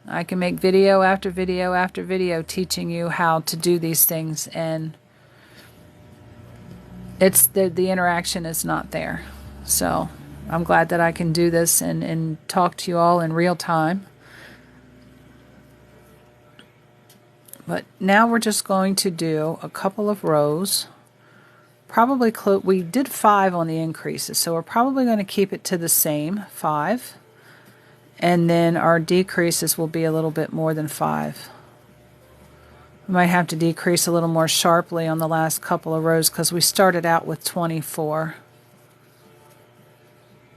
I can make video after video after video teaching you how to do these things, and it's the interaction is not there. So I'm glad that I can do this and talk to you all in real time. But now we're just going to do a couple of rows. Probably we did 5 on the increases, so we're probably going to keep it to the same 5. And then our decreases will be a little bit more than 5. We might have to decrease a little more sharply on the last couple of rows because we started out with 24.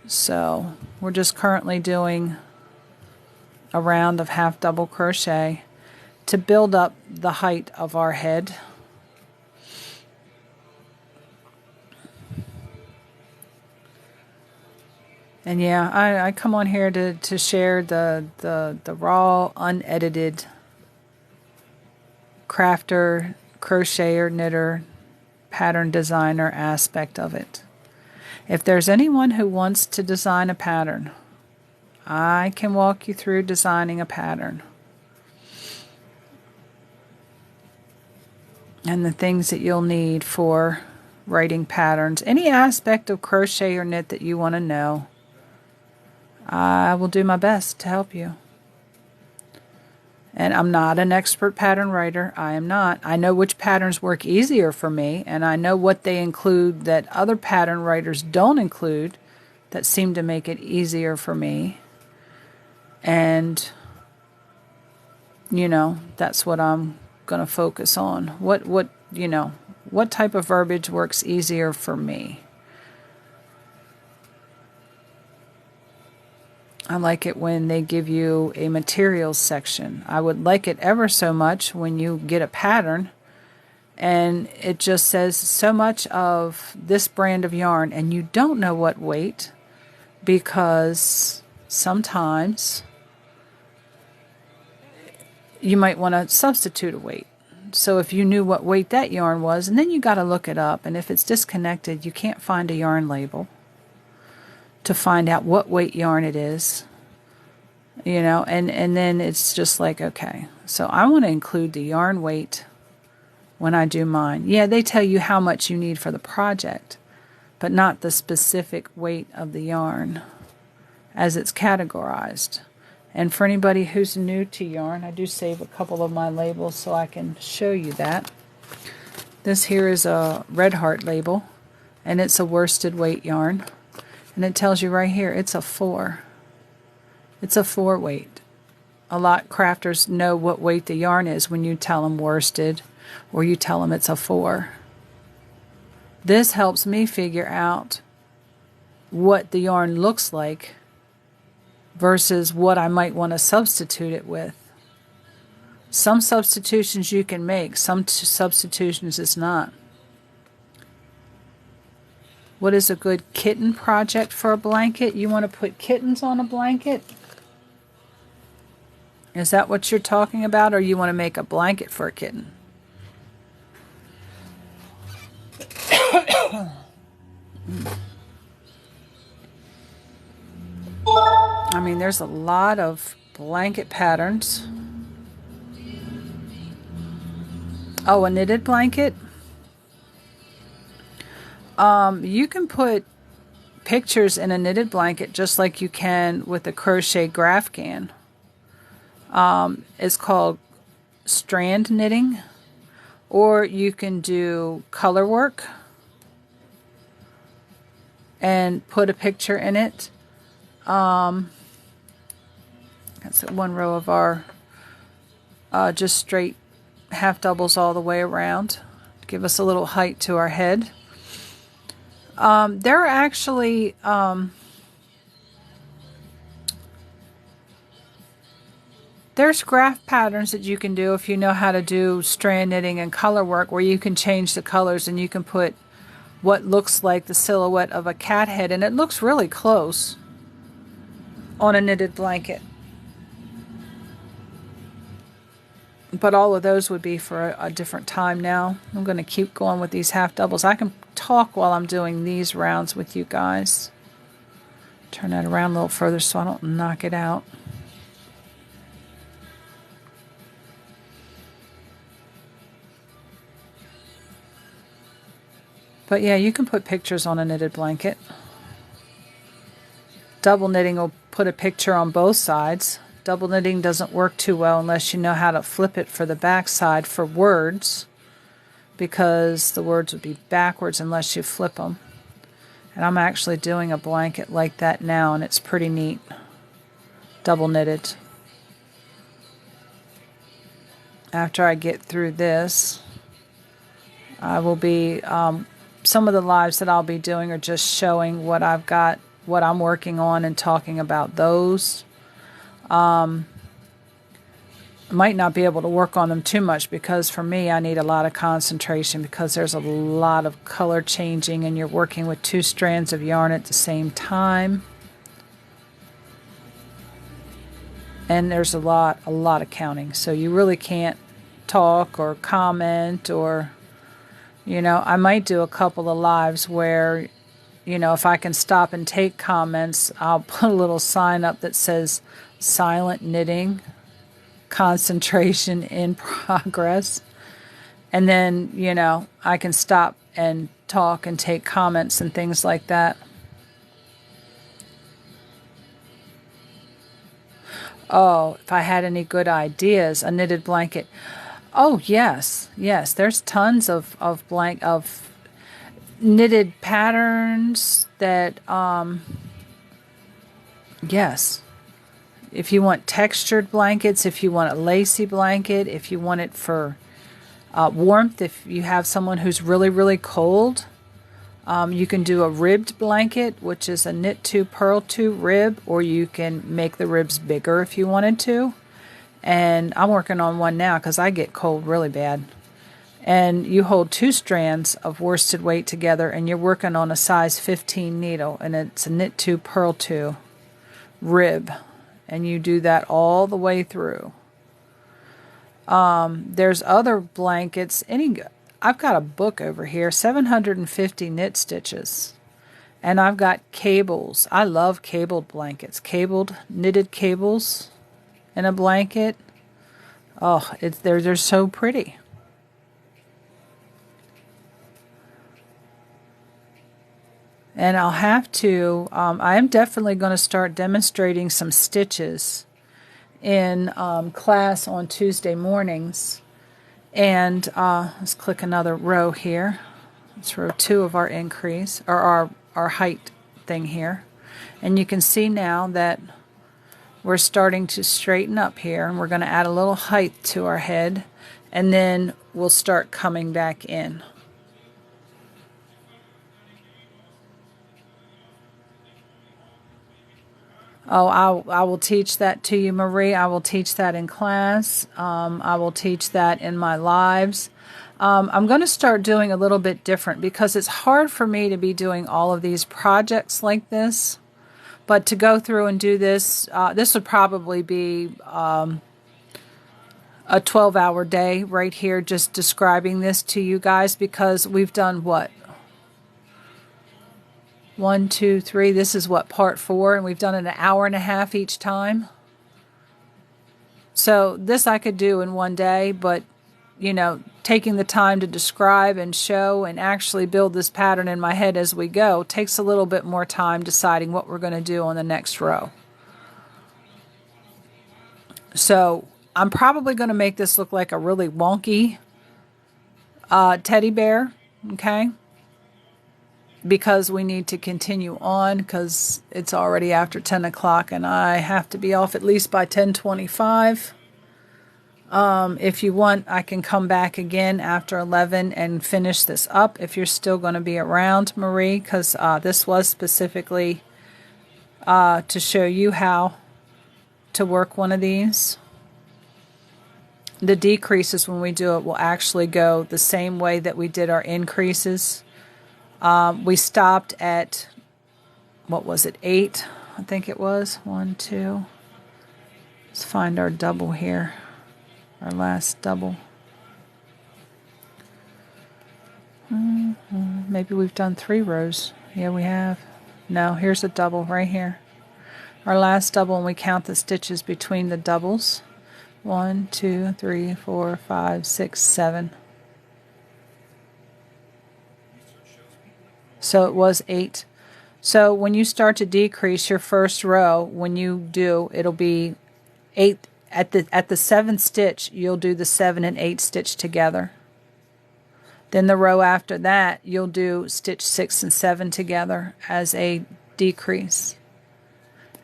So we're just currently doing a round of half double crochet to build up the height of our head. And yeah, I come on here to share the raw, unedited crafter, crocheter, knitter, pattern designer aspect of it. If there's anyone who wants to design a pattern, I can walk you through designing a pattern. And the things that you'll need for writing patterns. Any aspect of crochet or knit that you want to know, I will do my best to help you. And I'm not an expert pattern writer. I am not. I know which patterns work easier for me, and I know what they include that other pattern writers don't include that seem to make it easier for me. And, you know, that's what I'm going to focus on. What type of verbiage works easier for me? I like it when they give you a materials section. I would like it ever so much when you get a pattern and it just says so much of this brand of yarn and you don't know what weight, because sometimes you might want to substitute a weight. So if you knew what weight that yarn was, and then you got to look it up, and if it's disconnected, you can't find a yarn label to find out what weight yarn it is, you know, and then it's just like, okay, so I want to include the yarn weight when I do mine. Yeah, they tell you how much you need for the project, but not the specific weight of the yarn as it's categorized. And for anybody who's new to yarn, I do save a couple of my labels so I can show you that. This here is a Red Heart label, and it's a worsted weight yarn. And it tells you right here, it's a 4. It's a 4 weight. A lot crafters know what weight the yarn is when you tell them worsted or you tell them it's a 4. This helps me figure out what the yarn looks like versus what I might want to substitute it with. Some substitutions you can make, some substitutions it's not. What is a good kitten project for a blanket? You want to put kittens on a blanket? Is that what you're talking about, or you want to make a blanket for a kitten? I mean, there's a lot of blanket patterns. Oh, a knitted blanket? You can put pictures in a knitted blanket just like you can with a crochet grafcan. It's called strand knitting, or you can do color work and put a picture in it. That's one row of our just straight half doubles all the way around. Give us a little height to our head. There are actually there's graph patterns that you can do if you know how to do strand knitting and color work, where you can change the colors and you can put what looks like the silhouette of a cat head, and it looks really close on a knitted blanket. But all of those would be for a different time now. I'm going to keep going with these half doubles. I can talk while I'm doing these rounds with you guys. Turn that around a little further so I don't knock it out. But yeah, you can put pictures on a knitted blanket. Double knitting will put a picture on both sides. Double knitting doesn't work too well unless you know how to flip it for the back side for words, because the words would be backwards unless you flip them. And I'm actually doing a blanket like that now, and it's pretty neat. Double knitted. After I get through this, I will be, some of the lives that I'll be doing are just showing what I've got, what I'm working on, and talking about those. I might not be able to work on them too much, because for me I need a lot of concentration, because there's a lot of color changing and you're working with 2 strands of yarn at the same time, and there's a lot of counting, so you really can't talk or comment, or, you know, I might do a couple of lives where, you know, if I can stop and take comments, I'll put a little sign up that says silent knitting, concentration in progress. And then, you know, I can stop and talk and take comments and things like that. Oh, if I had any good ideas, a knitted blanket. Oh, yes, yes. There's tons of knitted patterns that, yes. If you want textured blankets, if you want a lacy blanket, if you want it for warmth, if you have someone who's really, really cold, you can do a ribbed blanket, which is a knit 2, purl 2 rib, or you can make the ribs bigger if you wanted to. And I'm working on one now because I get cold really bad. And you hold 2 strands of worsted weight together, and you're working on a size 15 needle, and it's a knit 2, purl 2 rib. And you do that all the way through. There's other blankets. I've got a book over here, 750 knit stitches. And I've got cables. I love cabled blankets. Knitted cables in a blanket. Oh, they're so pretty. And I'll have to, I am definitely going to start demonstrating some stitches in class on Tuesday mornings. And let's click another row here. It's row 2 of our increase, or our height thing here. And you can see now that we're starting to straighten up here, and we're going to add a little height to our head, and then we'll start coming back in. Oh, I will teach that to you, Marie. I will teach that in class. I will teach that in my lives. I'm going to start doing a little bit different because it's hard for me to be doing all of these projects like this. But to go through and do this, this would probably be a 12-hour day right here just describing this to you guys, because we've done what? 1, 2, 3. This is what, part 4, and we've done it an hour and a half each time. So this I could do in one day, but you know, taking the time to describe and show and actually build this pattern in my head as we go takes a little bit more time deciding what we're going to do on the next row. So I'm probably going to make this look like a really wonky teddy bear, okay? Because we need to continue on, because it's already after 10 o'clock and I have to be off at least by 10:25. If you want, I can come back again after 11 and finish this up if you're still going to be around, Marie, because this was specifically to show you how to work one of these. The decreases, when we do it, will actually go the same way that we did our increases. We stopped at, what was it, 8? I think it was. 1, 2. Let's find our double here. Our last double. Maybe we've done 3 rows. Yeah, we have. No, here's a double right here. Our last double, and we count the stitches between the doubles. 1, 2, 3, 4, 5, 6, 7. So it was 8. So when you start to decrease your first row, when you do, it'll be 8. At the 7th stitch, you'll do the 7 and 8 stitch together. Then the row after that, you'll do stitch 6 and 7 together as a decrease.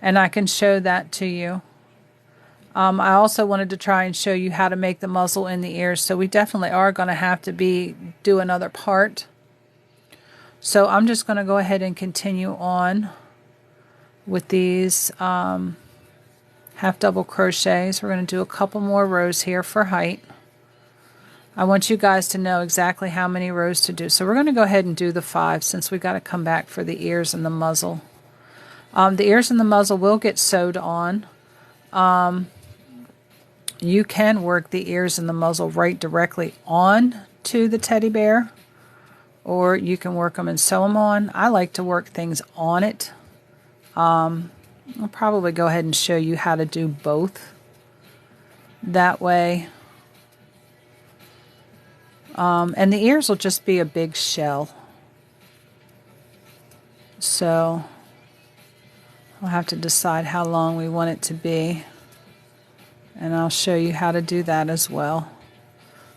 And I can show that to you. I also wanted to try and show you how to make the muzzle in the ears. So we definitely are going to have to do another part. So I'm just going to go ahead and continue on with these half double crochets. We're going to do a couple more rows here for height. I want you guys to know exactly how many rows to do. So we're going to go ahead and do the 5 since we got to come back for the ears and the muzzle. The ears and the muzzle will get sewed on. You can work the ears and the muzzle right directly on to the teddy bear, or you can work them and sew them on. I like to work things on it. I'll probably go ahead and show you how to do both that way. And the ears will just be a big shell. So we'll have to decide how long we want it to be. And I'll show you how to do that as well.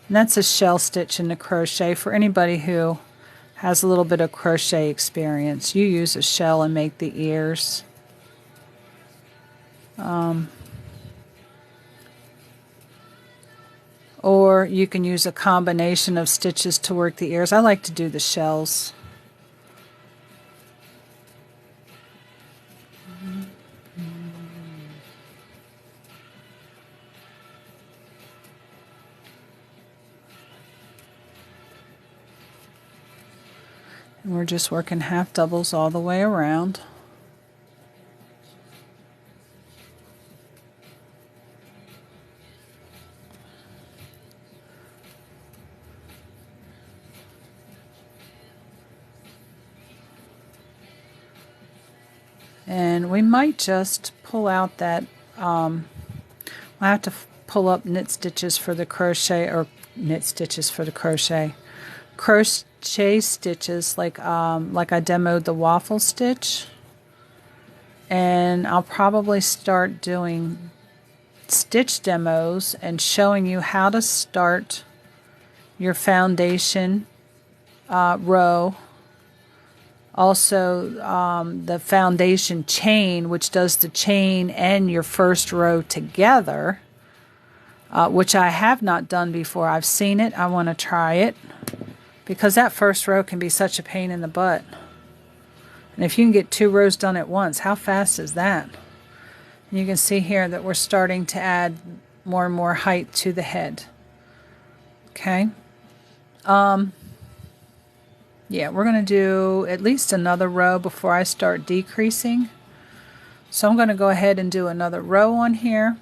And that's a shell stitch in the crochet. For anybody who has a little bit of crochet experience, you use a shell and make the ears. Or you can use a combination of stitches to work the ears. I like to do the shells. And we're just working half doubles all the way around. And we might just pull out that, I have to pull up knit stitches for the crochet, or knit stitches for the crochet. Crochet stitches like I demoed the waffle stitch. And I'll probably start doing stitch demos and showing you how to start your foundation row. Also, the foundation chain, which does the chain and your first row together, which I have not done before. I've seen it. I want to try it because that first row can be such a pain in the butt. And if you can get 2 rows done at once, how fast is that? And you can see here that we're starting to add more and more height to the head. Okay. Yeah, we're going to do at least another row before I start decreasing. So I'm going to go ahead and do another row on here.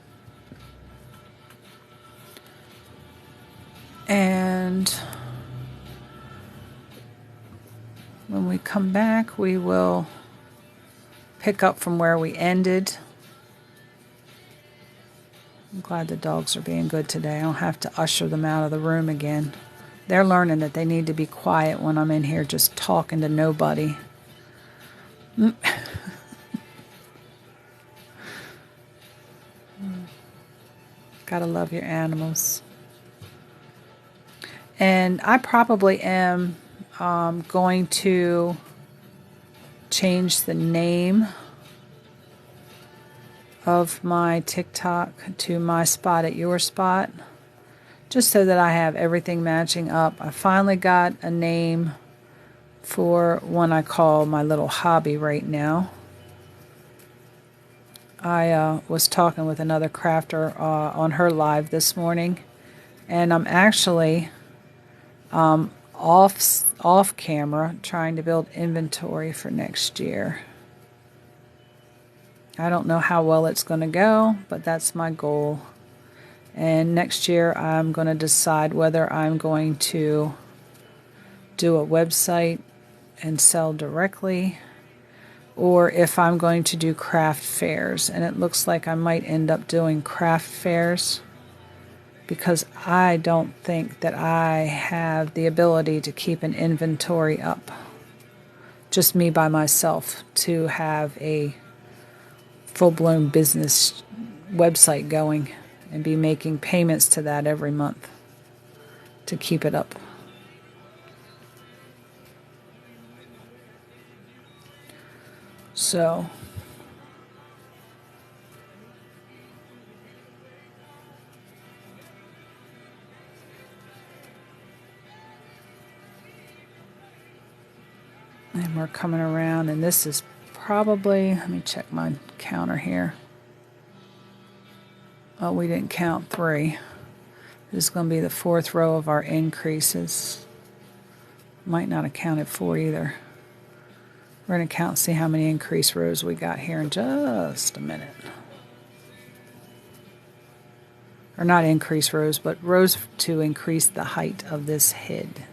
And when we come back, we will pick up from where we ended. I'm glad the dogs are being good today. I don't have to usher them out of the room again. They're learning that they need to be quiet when I'm in here just talking to nobody. Gotta love your animals. And I probably am going to change the name of my TikTok to My Spot at Your Spot, just so that I have everything matching up. I finally got a name for one I call my little hobby right now. I was talking with another crafter on her live this morning, and I'm actually off camera trying to build inventory for next year. I don't know how well it's going to go, but that's my goal. And next year I'm going to decide whether I'm going to do a website and sell directly, or if I'm going to do craft fairs. And it looks like I might end up doing craft fairs, because I don't think that I have the ability to keep an inventory up, just me by myself, to have a full-blown business website going and be making payments to that every month to keep it up. So and we're coming around, and this is probably, let me check my counter here. Oh, we didn't count 3. This is going to be the 4th row of our increases. Might not have counted 4 either. We're going to count and see how many increase rows we got here in just a minute. or not increase rows, but rows to increase the height of this head.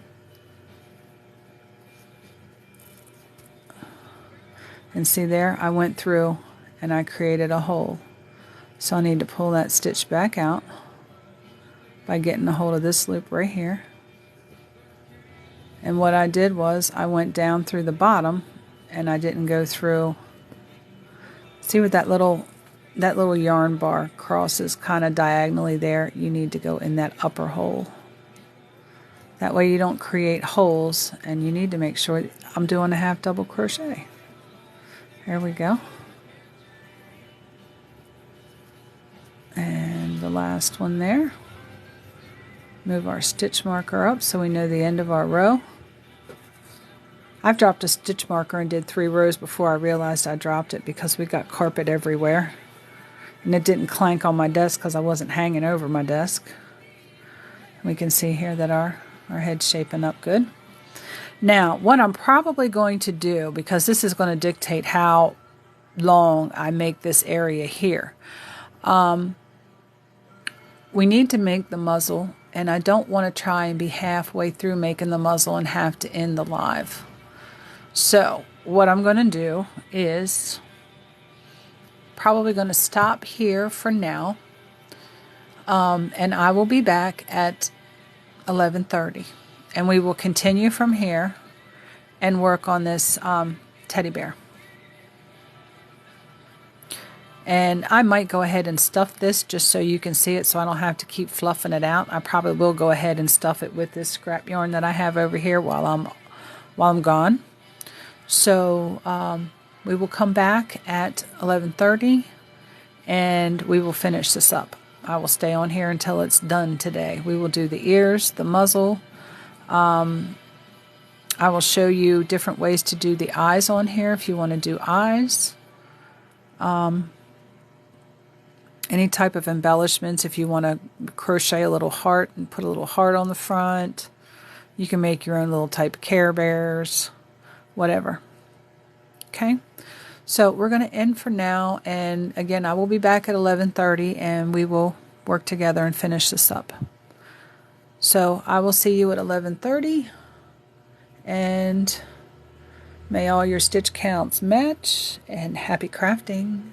And see there, I went through and I created a hole. So I need to pull that stitch back out by getting a hold of this loop right here. And what I did was I went down through the bottom and I didn't go through. See what that little yarn bar crosses kind of diagonally there? You need to go in that upper hole. That way you don't create holes, and you need to make sure I'm doing a half double crochet. There we go. And the last one there. Move our stitch marker up so we know the end of our row. I've dropped a stitch marker and did 3 rows before I realized I dropped it because we got carpet everywhere. And it didn't clank on my desk because I wasn't hanging over my desk. We can see here that our head's shaping up good. Now, what I'm probably going to do, because this is going to dictate how long I make this area here, we need to make the muzzle, and I don't want to try and be halfway through making the muzzle and have to end the live. So what I'm going to do is probably going to stop here for now, and I will be back at 11:30, and we will continue from here and work on this teddy bear. And I might go ahead and stuff this just so you can see it, so I don't have to keep fluffing it out. I probably will go ahead and stuff it with this scrap yarn that I have over here while I'm gone. So we will come back at 11:30 and we will finish this up. I will stay on here until it's done today. We will do the ears, the muzzle. I will show you different ways to do the eyes on here if you want to do eyes. Any type of embellishments, if you want to crochet a little heart and put a little heart on the front. You can make your own little type of Care Bears, whatever. Okay, so we're going to end for now, and again, I will be back at 11:30 and we will work together and finish this up. So I will see you at 11:30, and may all your stitch counts match, and happy crafting.